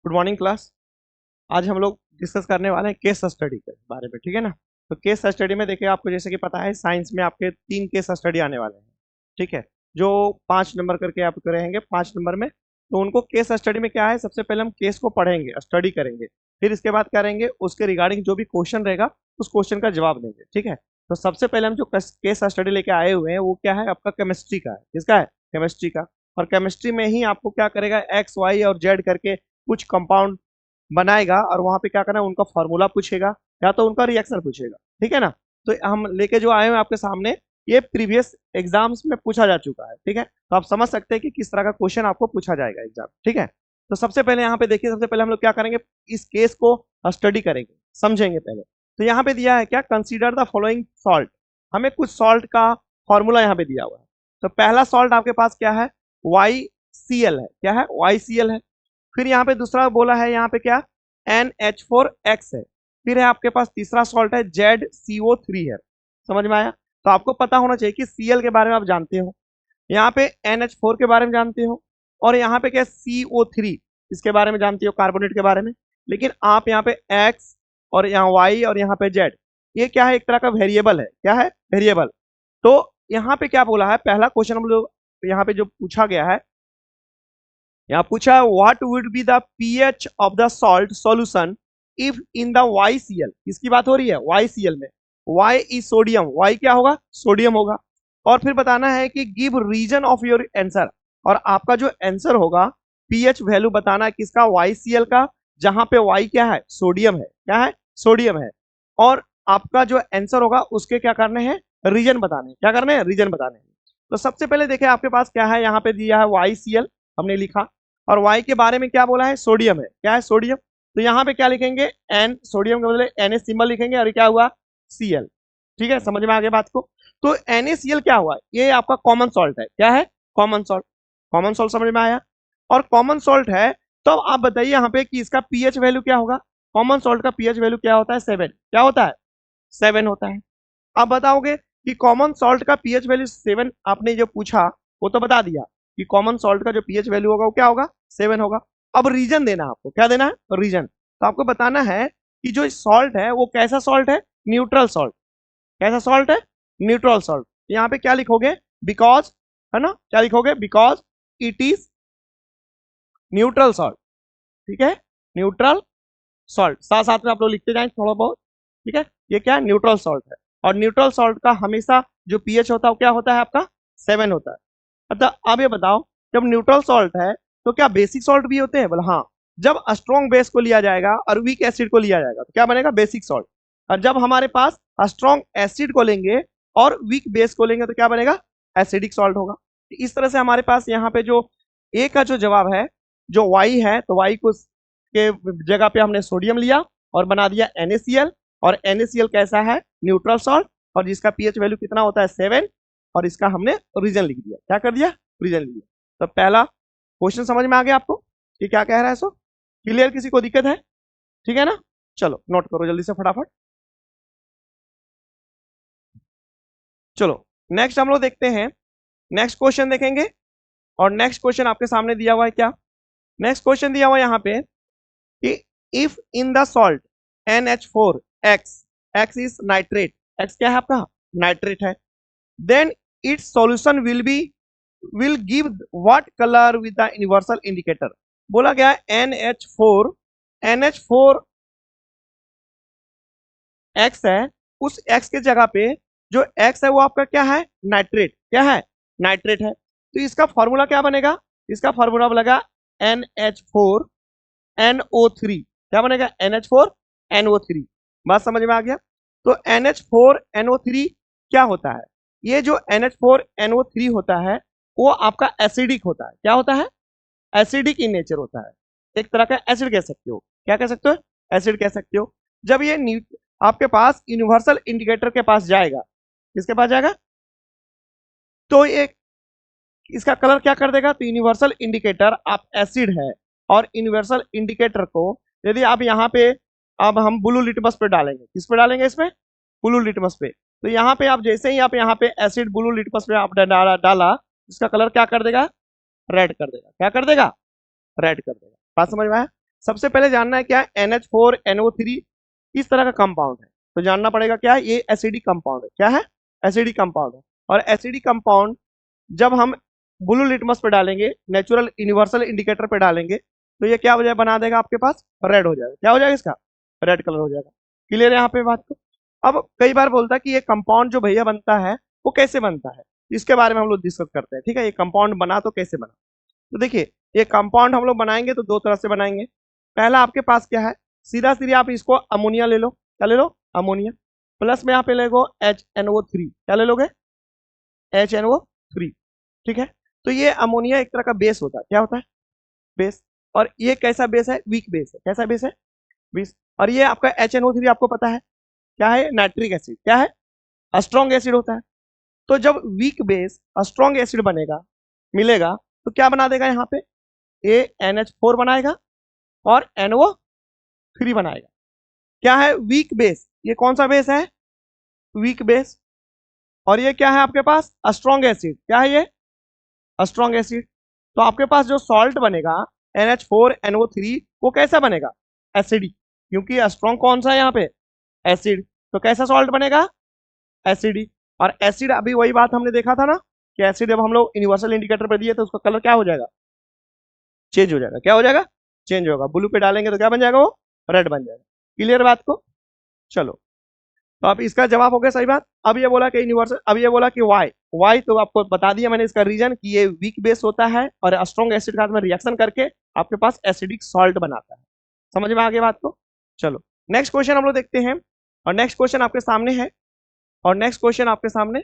Good morning class. आज हम लोग डिस्कस करने वाले हैं केस स्टडी के बारे में, ठीक है ना। तो केस स्टडी में देखिए, आपको जैसे कि पता है साइंस में आपके 3 केस स्टडी आने वाले हैं, ठीक है, जो 5 नंबर करके आप करेंगे 5 नंबर में। तो उनको केस स्टडी में क्या है, सबसे पहले हम केस को पढ़ेंगे, स्टडी करेंगे, फिर इसके बाद करेंगे उसके रिगार्डिंग जो भी क्वेश्चन रहेगा उस क्वेश्चन का जवाब देंगे, ठीक है। तो सबसे पहले हम जो केस स्टडी लेके आए हुए हैं वो क्या है, आपका केमिस्ट्री का है। किसका है? केमिस्ट्री का। और केमिस्ट्री में ही आपको क्या करेगा, एक्स वाई और जेड करके कुछ कंपाउंड बनाएगा और वहां पे क्या करना है, उनका फॉर्मूला पूछेगा या तो उनका रिएक्शन पूछेगा, ठीक है ना। तो हम लेके जो आए हैं आपके सामने, ये प्रीवियस एग्जाम्स में पूछा जा चुका है, ठीक है। तो आप समझ सकते हैं कि किस तरह का क्वेश्चन आपको पूछा जाएगा एग्जाम, ठीक है। तो सबसे पहले यहाँ पे देखिए, सबसे पहले हम लोग क्या करेंगे, इस केस को स्टडी करेंगे, समझेंगे पहले। तो यहाँ पे दिया है क्या, कंसीडर द फॉलोइंग सॉल्ट। हमें कुछ सॉल्ट का फॉर्मूला यहाँ पे दिया हुआ है। तो पहला सॉल्ट आपके पास क्या है, YCl है। क्या है? YCl है। फिर यहाँ पे दूसरा बोला है, यहाँ पे क्या, NH4X है। फिर है आपके पास तीसरा सॉल्ट है ZCO3 है। समझ में आया? तो आपको पता होना चाहिए कि Cl के बारे में आप जानते हो, यहाँ पे NH4 के बारे में जानते हो, और यहाँ पे क्या CO3 इसके बारे में जानते हो, कार्बोनेट के बारे में। लेकिन आप यहाँ पे X और यहाँ Y और यहाँ पे Z, ये क्या है, एक तरह का वेरिएबल है। क्या है? वेरिएबल। तो यहाँ पे क्या बोला है, पहला क्वेश्चन हम लोग यहाँ पे जो पूछा गया है, यहाँ पूछा है what would be the pH of the salt solution if in the YCl। किसकी बात हो रही है? YCl में। Y इज सोडियम, Y क्या होगा? सोडियम होगा। और फिर बताना है कि give reason of your answer, और आपका जो आंसर होगा पीएच वैल्यू बताना है किसका, YCl का, जहां पे Y क्या है, सोडियम है। क्या है? सोडियम है। और आपका जो आंसर होगा उसके क्या करने हैं, रीजन बताने। क्या करने हैं? रीजन बताने हैं। तो सबसे पहले देखिए आपके पास क्या है, यहाँ पे दिया है YCl, हमने लिखा, और Y के बारे में क्या बोला है, सोडियम है। क्या है? सोडियम। तो यहाँ पे क्या लिखेंगे, N, सोडियम के बदले Na सिंबल लिखेंगे, और क्या हुआ, Cl। ठीक है, समझ में आ गया बात को। तो NaCl क्या हुआ, ये आपका कॉमन सॉल्ट है। क्या है? Common salt. कॉमन सॉल्ट समझ में आया। और कॉमन सॉल्ट है, तो आप बताइए यहाँ पे कि इसका पीएच वैल्यू क्या होगा। कॉमन सॉल्ट का पीएच वैल्यू क्या होता है, 7। क्या होता है? 7 होता है। आप बताओगे कि कॉमन सॉल्ट का पीएच वैल्यू 7, आपने जो पूछा वो तो बता दिया कि कॉमन सॉल्ट का जो पीएच वैल्यू होगा वो क्या होगा, 7 होगा। अब रीजन देना आपको, क्या देना है, रीजन। तो आपको बताना है कि जो सॉल्ट है वो कैसा सॉल्ट है, न्यूट्रल सॉल्ट। कैसा सॉल्ट है? Neutral salt. यहाँ पे क्या लिखोगे, बिकॉज, है ना, क्या लिखोगे, because it is neutral salt. ठीक है, न्यूट्रल सॉल्ट, साथ साथ में आप लोग लिखते जाएं थोड़ा बहुत, ठीक है। ये क्या है, न्यूट्रल सॉल्ट है। और न्यूट्रल सॉल्ट का हमेशा जो पीएच होता है वो क्या होता है आपका, 7 होता है। अतः अब ये बताओ, जब न्यूट्रल सॉल्ट है तो क्या बेसिक सॉल्ट भी होते हैं? बोला हाँ। जब स्ट्रॉन्ग बेस को लिया जाएगा और वीक एसिड को लिया जाएगा तो क्या बनेगा, बेसिक सॉल्ट। और जब हमारे पास स्ट्रॉन्ग एसिड को लेंगे और वीक बेस को लेंगे तो क्या बनेगा, एसिडिक सॉल्ट होगा। इस तरह से हमारे पास यहाँ पे जो ए का जो जवाब है, जो वाई है, तो वाई को के जगह पे हमने सोडियम लिया और बना दिया NaCl। और NaCl कैसा है, न्यूट्रल सॉल्ट, और जिसका पीएच वैल्यू कितना होता है, 7। और इसका हमने रीजन लिख दिया। क्या कर दिया, रीजन लिख दिया। तो पहला क्वेश्चन समझ में आ गया आपको कि क्या कह रहा है, सो क्लियर? किसी को दिक्कत है? ठीक है ना, चलो नोट करो जल्दी से फटाफट। चलो नेक्स्ट हम लोग देखते हैं, नेक्स्ट क्वेश्चन देखेंगे। और नेक्स्ट क्वेश्चन आपके सामने दिया हुआ है, क्या नेक्स्ट क्वेश्चन दिया हुआ है यहाँ पे कि if in the salt NH4X, X is nitrate, X क्या है आपका, नाइट्रेट है, then its solution will give what colour with the universal indicator. बोला गया NH4 X है, उस X के जगह पे जो X है वो आपका क्या है, नाइट्रेट। क्या है, नाइट्रेट है। तो इसका फॉर्मूला क्या बनेगा, इसका फॉर्मूला बनेगा NH4NO3। क्या बनेगा, NH4NO3। बात समझ में आ गया। तो NH4NO3 क्या होता है, ये जो NH4NO3 होता है वो आपका एसिडिक होता है। क्या होता है, एसिडिक इन नेचर होता है, एक तरह का एसिड कह सकते हो। क्या कह सकते हो, एसिड कह सकते हो। जब ये आपके पास यूनिवर्सल इंडिकेटर के पास जाएगा, किसके पास जाएगा, तो ये इसका कलर क्या कर देगा, तो यूनिवर्सल इंडिकेटर आप एसिड है, और यूनिवर्सल इंडिकेटर को यदि आप यहाँ पे, अब हम ब्लू लिटमस पे डालेंगे, किस पे डालेंगे, इसमें ब्लू लिटमस पे। तो यहाँ पे आप जैसे ही आप यहाँ पे एसिड ब्लू लिटमस पे आप डाला, इसका कलर क्या कर देगा, रेड कर देगा। क्या कर देगा, रेड कर देगा। बात समझ में आया। सबसे पहले जानना है क्या है, NH4NO3 किस तरह का कंपाउंड है। तो जानना पड़ेगा क्या है, ये एसिडिक कंपाउंड है। क्या है, एसिडिक कंपाउंड है। और एसिडिक कंपाउंड जब हम ब्लू लिटमस पे डालेंगे, नेचुरल यूनिवर्सल इंडिकेटर पे डालेंगे, तो ये क्या हो जाए, बना देगा आपके पास रेड हो जाएगा। क्या हो जाएगा इसका, रेड कलर हो जाएगा। क्लियर है यहाँ पे बात को। अब कई बार बोलता है कि ये कंपाउंड जो भैया बनता है वो कैसे बनता है, इसके बारे में हम लोग डिस्कस करते हैं। ठीक है, ये कंपाउंड बना तो कैसे बना। तो देखिए, ये कंपाउंड हम लोग बनाएंगे तो दो तरह से बनाएंगे। पहला आपके पास क्या है, सीधा सीधा आप इसको अमोनिया ले लो। क्या ले लो, अमोनिया। प्लस में यहाँ पे ले लो HNO3। क्या ले लोगे, HNO3। ठीक है, तो ये अमोनिया एक तरह का बेस होता है। क्या होता है, बेस। और ये कैसा बेस है, वीक बेस है। कैसा बेस है, बेस। और ये आपका HNO3 आपको पता है क्या है, नाइट्रिक एसिड। क्या है, स्ट्रॉन्ग एसिड होता है। तो जब वीक बेस स्ट्रॉन्ग एसिड बनेगा, मिलेगा, तो क्या बना देगा यहाँ पे, NH4 बनाएगा और NO3 बनाएगा। क्या है, वीक बेस। ये कौन सा बेस है, वीक बेस। और ये क्या है आपके पास, स्ट्रॉन्ग एसिड। क्या है ये, स्ट्रॉन्ग एसिड। तो आपके पास जो सॉल्ट बनेगा NH4NO3 वो कैसा बनेगा, एसिडिक। क्योंकि स्ट्रॉन्ग कौन सा है यहाँ पे, एसिड। तो कैसा सॉल्ट बनेगा, एसिडिक। और एसिड अभी वही बात हमने देखा था ना कि एसिड जब हम लोग यूनिवर्सल इंडिकेटर पर दिए तो उसका कलर क्या हो जाएगा, चेंज हो जाएगा। क्या हो जाएगा, चेंज होगा। ब्लू पे डालेंगे तो क्या बन जाएगा, वो रेड बन जाएगा। क्लियर बात को। चलो, तो अब इसका जवाब हो गया सही बात। अब ये बोला कि यूनिवर्सल, अब ये बोला कि वाई। वाई तो आपको बता दिया मैंने इसका रीजन कि ये वीक बेस होता है और स्ट्रॉन्ग एसिड का में रिएक्शन करके आपके पास एसिडिक सॉल्ट बनाता है। समझ में आ गई बात को। चलो नेक्स्ट क्वेश्चन हम लोग देखते हैं। और नेक्स्ट क्वेश्चन आपके सामने है। और नेक्स्ट क्वेश्चन आपके सामने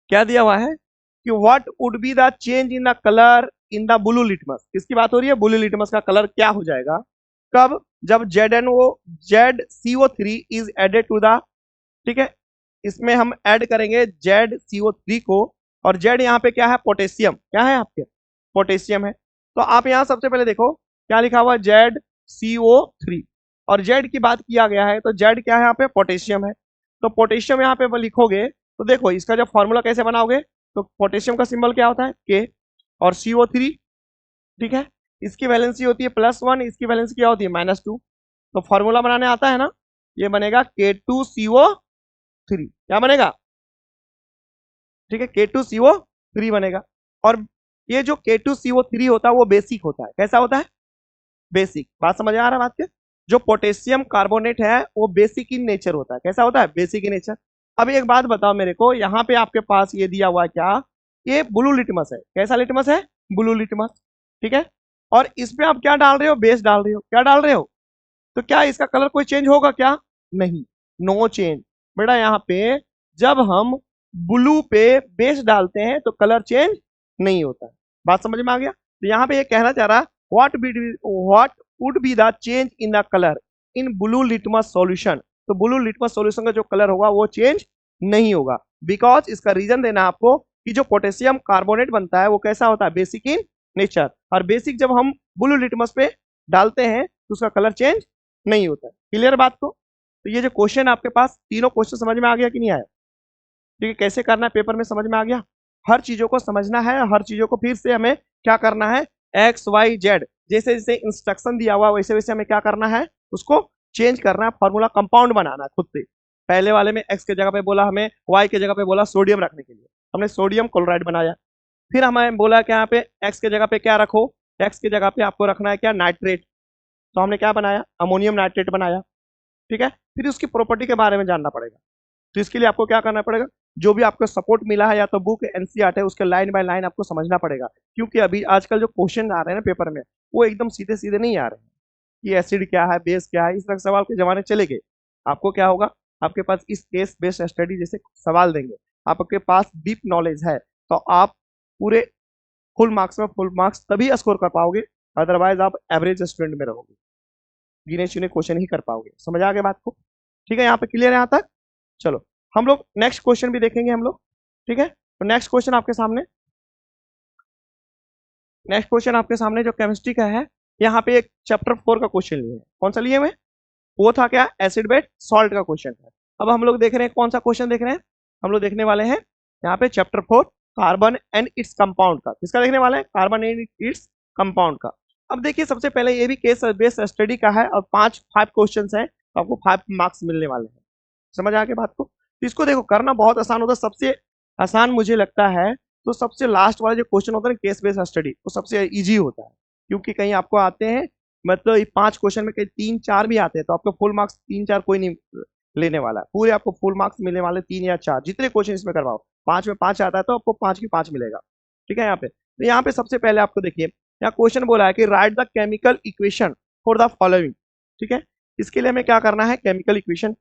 क्या दिया हुआ है कि what would be the change in the colour in the blue litmus. किसकी बात हो रही है, ब्लू लिटमस का कलर क्या हो जाएगा, कब, जब ZCO3 is added to the, ठीक है, इसमें हम ऐड करेंगे ZCO3 को। और Z यहाँ पे क्या है, पोटेशियम। क्या है आपके, पोटेशियम है। तो आप यहाँ सबसे पहले देखो क्या लिखा हुआ, ZCO3। और Z की बात किया गया है तो Z क्या है यहाँ पे, पोटेशियम है। तो पोटेशियम यहाँ पे लिखोगे तो देखो इसका जब फॉर्मूला कैसे बनाओगे, तो पोटेशियम का सिंबल क्या होता है, K। और CO3, ठीक है, इसकी वैलेंसी होती है +1, इसकी वैलेंसी क्या होती है -2। तो फॉर्मूला बनाने आता है ना, ये बनेगा K2CO3। क्या बनेगा, ठीक है, K2CO3 बनेगा। और ये जो K2CO3 होता है वो बेसिक होता है। कैसा होता है, बेसिक। बात समझ आ रहा है बात के। जो पोटेशियम कार्बोनेट है वो बेसिक इन नेचर होता है। कैसा होता है, बेसिक इन नेचर। अब एक बात बताओ मेरे को, यहाँ पे आपके पास ये दिया हुआ क्या, ये ब्लू लिटमस है। कैसा लिटमस है, ब्लू लिटमस। ठीक है, और इसमें आप क्या डाल रहे हो, बेस डाल रहे हो। क्या डाल रहे हो, तो क्या इसका कलर कोई चेंज होगा क्या, नहीं, नो चेंज। बेटा यहाँ पे जब हम ब्लू पे बेस डालते हैं तो कलर चेंज नहीं होता है। बात समझ में आ गया। तो यहाँ पे ये कहना चाह रहा है what would be the change in the colour in blue litmus solution. तो ब्लू लिटमस सॉल्यूशन का जो कलर होगा वो चेंज नहीं होगा। बिकॉज इसका रीजन देना आपको कि जो पोटेशियम कार्बोनेट बनता है वो कैसा होता है, बेसिक इन नेचर। और बेसिक जब हम ब्लू लिटमस पे डालते हैं तो उसका कलर चेंज नहीं होता है। क्लियर बात को। तो ये जो क्वेश्चन आपके पास, तीनों क्वेश्चन समझ में आ गया कि नहीं आया, ठीक है, कैसे करना है पेपर में समझ में आ गया। हर चीजों को समझना है, हर चीजों को फिर से हमें क्या करना है, XYZ जैसे जैसे इंस्ट्रक्शन दिया हुआ वैसे वैसे हमें क्या करना है, उसको चेंज करना है, फॉर्मूला कंपाउंड बनाना है खुद से। पहले वाले में X के जगह पे बोला, हमें Y के जगह पे बोला सोडियम रखने के लिए, हमने सोडियम क्लोराइड बनाया। फिर हमें बोला कि यहाँ पे X के जगह पे क्या रखो, X के जगह पे आपको रखना है क्या, नाइट्रेट। तो हमने क्या बनाया, अमोनियम नाइट्रेट बनाया। ठीक है, फिर उसकी प्रॉपर्टी के बारे में जानना पड़ेगा। तो इसके लिए आपको क्या करना पड़ेगा, जो भी आपको सपोर्ट मिला है या तो बुक NCERT है उसके लाइन बाय लाइन आपको समझना पड़ेगा। क्योंकि अभी आजकल जो क्वेश्चन आ रहे हैं ना पेपर में वो एकदम सीधे सीधे नहीं आ रहे हैं कि एसिड क्या है, बेस क्या है, इस तरह के सवाल के जमाने चले गए। आपको क्या होगा, आपके पास इस केस बेस्ड स्टडी जैसे सवाल देंगे, आपके पास डीप नॉलेज है तो आप पूरे फुल मार्क्स में फुल मार्क्स तभी स्कोर कर पाओगे, अदरवाइज आप एवरेज स्टूडेंट में रहोगे, गिने चुने क्वेश्चन ही कर पाओगे। समझ आ गया बात को, ठीक है, यहाँ पे क्लियर है यहाँ तक। चलो हम लोग नेक्स्ट क्वेश्चन भी देखेंगे हम लोग, ठीक है। तो नेक्स्ट क्वेश्चन आपके सामने, नेक्स्ट क्वेश्चन आपके सामने जो केमिस्ट्री का है, यहाँ पे एक चैप्टर 4 का क्वेश्चन लिए हैं। कौन सा लिए हुए, वो था क्या, एसिड बेस सॉल्ट का क्वेश्चन है। अब हम लोग देख रहे हैं कौन सा क्वेश्चन देख रहे हैं, हम लोग देखने वाले हैं यहाँ पे chapter 4 carbon and its compound का। किसका देखने वाले हैं, कार्बन एंड इट्स कंपाउंड का। अब देखिए सबसे पहले ये भी केस बेस्ड स्टडी का है और 5 क्वेश्चंस हैं, तो आपको 5 मार्क्स मिलने वाले हैं। समझ आ गया बात को? तो इसको देखो करना बहुत आसान होता है, सबसे आसान मुझे लगता है तो सबसे लास्ट वाला जो क्वेश्चन होता है ना केस बेस्ड स्टडी, वो सबसे इजी होता है, क्योंकि कहीं आपको आते हैं मतलब 5 क्वेश्चन में कहीं 3-4 भी आते हैं, तो आपको फुल मार्क्स 3-4 कोई नहीं लेने वाला है, पूरे आपको फुल मार्क्स मिलने वाले 3 या 4, जितने क्वेश्चन इसमें करवाओ। 5 में 5 आता है तो आपको 5 की 5 मिलेगा। ठीक है, यहाँ पे तो यहाँ पे सबसे पहले आपको देखिए यहाँ क्वेश्चन बोला है कि right the chemical equation for the following. ठीक है, इसके लिए हमें क्या करना है, केमिकल इक्वेशन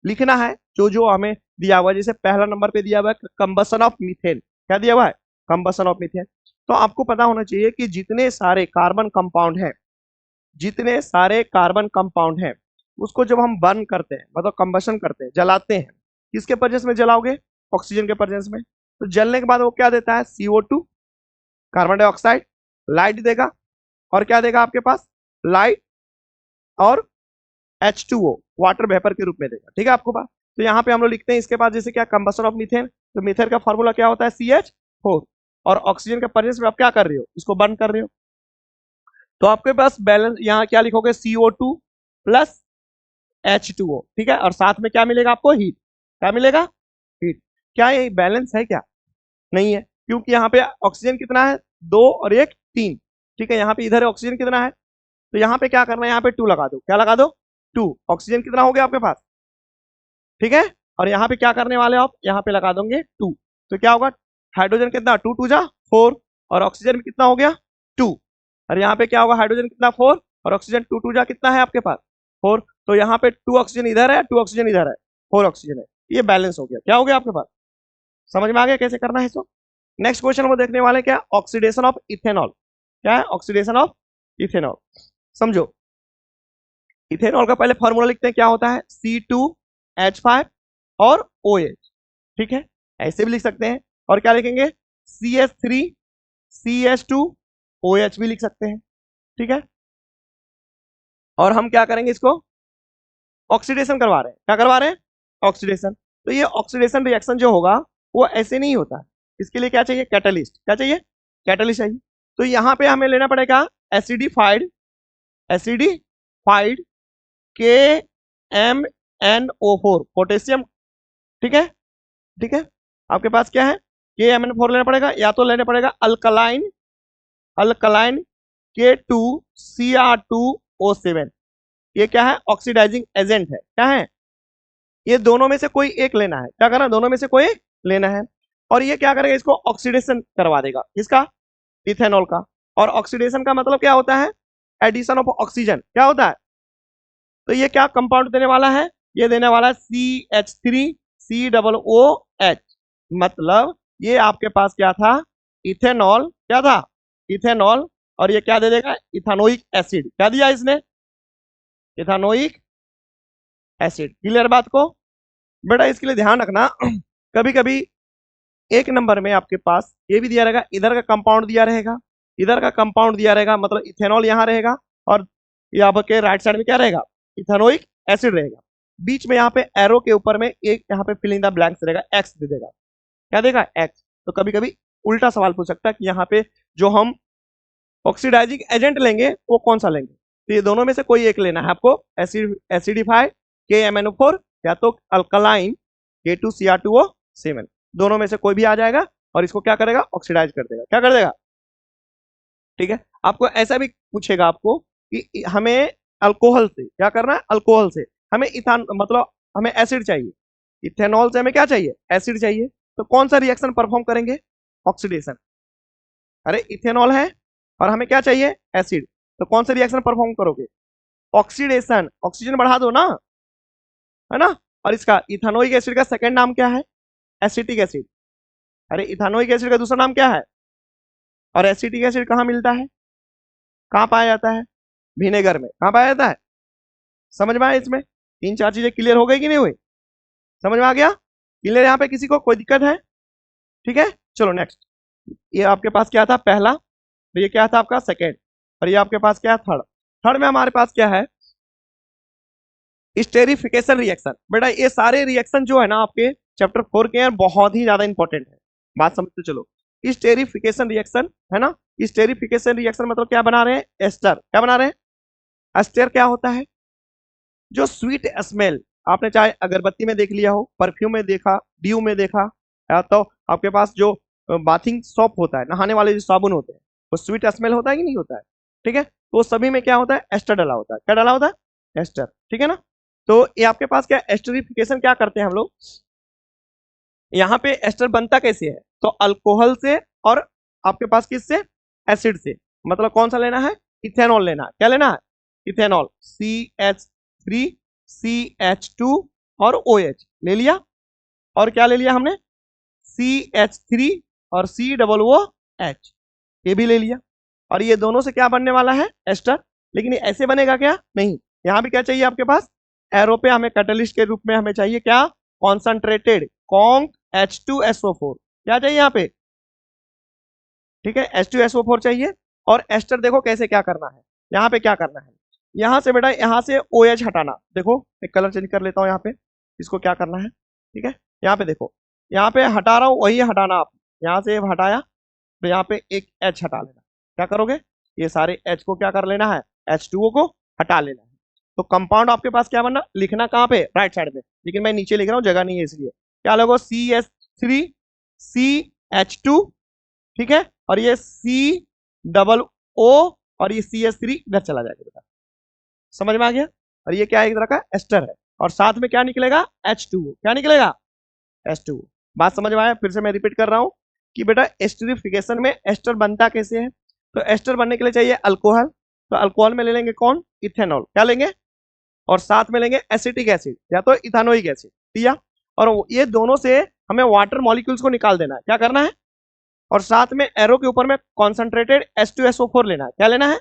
लिखना है जो जो हमें दिया हुआ है। जैसे पहला नंबर पे दिया हुआ है कंबसन ऑफ मीथेन, क्या दिया हुआ है, कंबसन ऑफ मीथेन। तो आपको पता होना चाहिए कि जितने सारे कार्बन कंपाउंड हैं, जितने सारे कार्बन कंपाउंड हैं, उसको जब हम बर्न करते हैं मतलब कंबशन करते हैं, जलाते हैं, किसके प्रेजेंस में जलाओगे, ऑक्सीजन के प्रेजेंस में। तो जलने के बाद वो क्या देता है, CO2 कार्बन डाइऑक्साइड, लाइट देगा, और क्या देगा आपके पास, लाइट और H2O वाटर वेपर के रूप में देगा। ठीक है आपको पास, तो यहाँ पे हम लोग लिखते हैं इसके बाद जैसे क्या कंबशन ऑफ मीथेन, तो मीथेन का फॉर्मूला क्या होता है CH4, और ऑक्सीजन के प्रेजेंस में आप क्या कर रहे हो, इसको बर्न कर रहे हो। तो आपके पास बैलेंस यहाँ क्या लिखोगे, CO2 प्लस H2O। ठीक है, और साथ में क्या मिलेगा आपको, हीट। क्या मिलेगा, हीट। क्या ये बैलेंस है, क्या नहीं है, क्योंकि यहाँ पे ऑक्सीजन कितना है, 2 और 1 3। ठीक है, यहाँ पे इधर ऑक्सीजन कितना है, तो यहाँ पे क्या करना है, यहाँ पे 2 लगा दो, क्या लगा दो 2। ऑक्सीजन कितना हो गया आपके पास, ठीक है, और यहाँ पे क्या करने वाले हो आप, यहाँ पे लगा दोगे 2, तो क्या होगा, हाइड्रोजन कितना 2 2 जा 4, और ऑक्सीजन में कितना हो गया 2, और यहाँ पे क्या होगा, हाइड्रोजन कितना 4, और ऑक्सीजन 2 2 जा कितना है आपके पास 4, तो यहाँ पे 2 ऑक्सीजन इधर है, 2 ऑक्सीजन इधर है, 4 ऑक्सीजन है, ये बैलेंस हो गया। क्या हो गया आपके पास, समझ में आ गया कैसे करना है इसको। नेक्स्ट क्वेश्चन वो देखने वाले क्या, ऑक्सीडेशन ऑफ इथेनॉल। क्या है, ऑक्सीडेशन ऑफ इथेनॉल। समझो, इथेनॉल का पहले फॉर्मूला लिखते हैं, क्या होता है C2H5 और OH। ठीक है, ऐसे भी लिख सकते हैं, और क्या लिखेंगे CH3CH2OH भी लिख सकते हैं। ठीक है, और हम क्या करेंगे, इसको ऑक्सीडेशन करवा रहे हैं, क्या करवा रहे हैं, ऑक्सीडेशन। तो ये ऑक्सीडेशन रिएक्शन जो होगा वो ऐसे नहीं होता, इसके लिए क्या चाहिए, कैटलिस्ट। क्या चाहिए, कैटलिस्ट चाहिए। तो यहाँ पे हमें लेना पड़ेगा एसिडिफाइड, एसिडिफाइड KMnO4 पोटेशियम। ठीक है, ठीक है, आपके पास क्या है, KMnO4 लेना पड़ेगा, या तो लेना पड़ेगा अल्कलाइन, अल्कलाइन K2Cr2O7। ये क्या है, ऑक्सीडाइजिंग एजेंट है। क्या है, ये दोनों में से कोई एक लेना है, क्या करना, दोनों में से कोई एक लेना है, और ये क्या करेगा, इसको ऑक्सीडेशन करवा देगा, किसका, इथेनॉल का। और ऑक्सीडेशन का मतलब क्या होता है, एडिशन ऑफ ऑक्सीजन। क्या होता है, तो ये क्या कंपाउंड देने वाला है, ये देने वाला है CH3COOH, मतलब ये आपके पास क्या था, इथेनॉल। क्या था, इथेनॉल, और ये क्या दे देगा, इथानोइक एसिड। क्या दिया इसने, इथानोइक एसिड। क्लियर बात को बेटा, इसके लिए ध्यान रखना कभी कभी एक नंबर में आपके पास ये भी दिया रहेगा, इधर का कंपाउंड दिया रहेगा, इधर का कंपाउंड दिया रहेगा, मतलब इथेनॉल यहाँ रहेगा, और यहाँ के राइट साइड में क्या रहेगा, इथानोइक एसिड रहेगा। बीच में यहाँ पे एरो के ऊपर में एक यहाँ पे फिल इन द ब्लैंक्स रहेगा, एक्स दे देगा। क्या देगा, एक्स। तो कभी कभी उल्टा सवाल पूछ सकता है कि यहाँ पे जो हम ऑक्सीडाइजिंग एजेंट लेंगे वो कौन सा लेंगे, तो ये दोनों में से कोई एक लेना है आपको, एसिडिफाइड KMnO4 या तो अल्कलाइन K2Cr2O7, दोनों में से कोई भी आ जाएगा, और इसको क्या करेगा, ऑक्सीडाइज कर देगा। क्या कर देगा, ठीक है। आपको ऐसा भी पूछेगा आपको कि हमें अल्कोहल से क्या करना है, अल्कोहल से हमें इथान मतलब हमें एसिड चाहिए, इथेनॉल से हमें क्या चाहिए, एसिड चाहिए, तो कौन सा रिएक्शन परफॉर्म करेंगे, ऑक्सीडेशन। अरे इथेनॉल है और हमें क्या चाहिए, एसिड, तो कौन सा रिएक्शन परफॉर्म करोगे, ऑक्सीडेशन, ऑक्सीजन बढ़ा दो ना, है ना। और इसका इथानोइक एसिड का सेकंड नाम क्या है, एसिटिक एसिड। अरे इथानोइक एसिड का दूसरा नाम क्या है, और एसिटिक एसिड कहाँ मिलता है, कहाँ पाया जाता है, विनेगर में। कहाँ पाया जाता है, समझ में आया, इसमें 3-4 चीजें क्लियर हो गई कि नहीं हुई, समझ में आ गया, क्लियर यहाँ पे किसी को कोई दिक्कत है, ठीक है। चलो नेक्स्ट, ये आपके पास क्या था पहला, तो ये क्या था आपका सेकेंड, और ये आपके पास क्या है थर्ड। थर्ड में हमारे पास क्या है, स्टेरिफिकेशन रिएक्शन। बेटा ये सारे रिएक्शन जो है ना आपके चैप्टर 4 के हैं, बहुत ही ज्यादा इंपॉर्टेंट है, बात समझते चलो। स्टेरिफिकेशन रिएक्शन, है ना। स्टेरिफिकेशन रिएक्शन मतलब क्या बना रहे हैं, एस्टर। क्या बना रहे हैं, एस्टर। क्या होता है, जो स्वीट स्मेल आपने चाहे अगरबत्ती में देख लिया हो, परफ्यूम में देखा, ड्यू में देखा, या तो आपके पास जो बाथिंग सोप होता है, नहाने वाले जो साबुन होते हैं, वो स्वीट स्मेल होता है कि नहीं होता है, ठीक है। तो सभी में क्या होता है, एस्टर डाला होता है। क्या डाला होता है, एस्टर, ठीक है ना। तो ये आपके पास क्या एस्टरिफिकेशन क्या करते हैं हम लोग, यहाँ पे एस्टर बनता कैसे है, तो अल्कोहल से और आपके पास किससे, एसिड से। मतलब कौन सा लेना है, इथेनॉल लेना है। क्या लेना है, इथेनॉल, CH3 CH2 और OH ले लिया। और क्या ले लिया हमने, CH3 और COOH, ये भी ले लिया। और ये दोनों से क्या बनने वाला है, एस्टर। लेकिन ये ऐसे बनेगा क्या, नहीं। यहाँ भी क्या चाहिए आपके पास, एरो पे हमें कैटलिस्ट के रूप में हमें चाहिए क्या, कॉन्सेंट्रेटेड कॉन्क H2SO4। क्या चाहिए यहाँ पे, ठीक है, H2SO4 चाहिए। और एस्टर देखो कैसे क्या करना है, यहाँ पे क्या करना है, यहाँ से बेटा, यहाँ से OH हटाना। देखो एक कलर चेंज कर लेता हूँ यहाँ पे, इसको क्या करना है, ठीक है। यहाँ पे देखो, यहाँ पे हटा रहा हूँ, वही हटाना आप। यहाँ से हटाया तो यहाँ पे एक H हटा लेना। क्या करोगे, ये सारे H को क्या कर लेना है, H2O को हटा लेना है। तो कंपाउंड आपके पास क्या बनना, लिखना कहाँ पे, राइट साइड में, लेकिन मैं नीचे लिख रहा हूँ, जगह नहीं है इसलिए। क्या लोगो, CH3 CH2, ठीक है। और ये COO और ये CH3 इधर चला जाएगा बेटा, समझ में आ गया। और ये क्या है, एक तरह का एस्टर है। और साथ में क्या निकलेगा, H2O। क्या निकलेगा, H2O। बात समझ में आया, फिर से मैं रिपीट कर रहा हूँ कि बेटा एस्टरिफिकेशन में एस्टर बनता कैसे है। तो एस्टर बनने के लिए चाहिए अल्कोहल। तो अल्कोहल में ले लेंगे कौन, इथेनॉल। क्या लेंगे, और साथ में लेंगे एसिटिक एसिड या तो इथानोइक एसिड, दिया। और ये दोनों से हमें वाटर मॉलिक्यूल्स को निकाल देना है। क्या करना है, और साथ में एरो के ऊपर में कॉन्सेंट्रेटेड H2SO4 लेना है। क्या लेना है,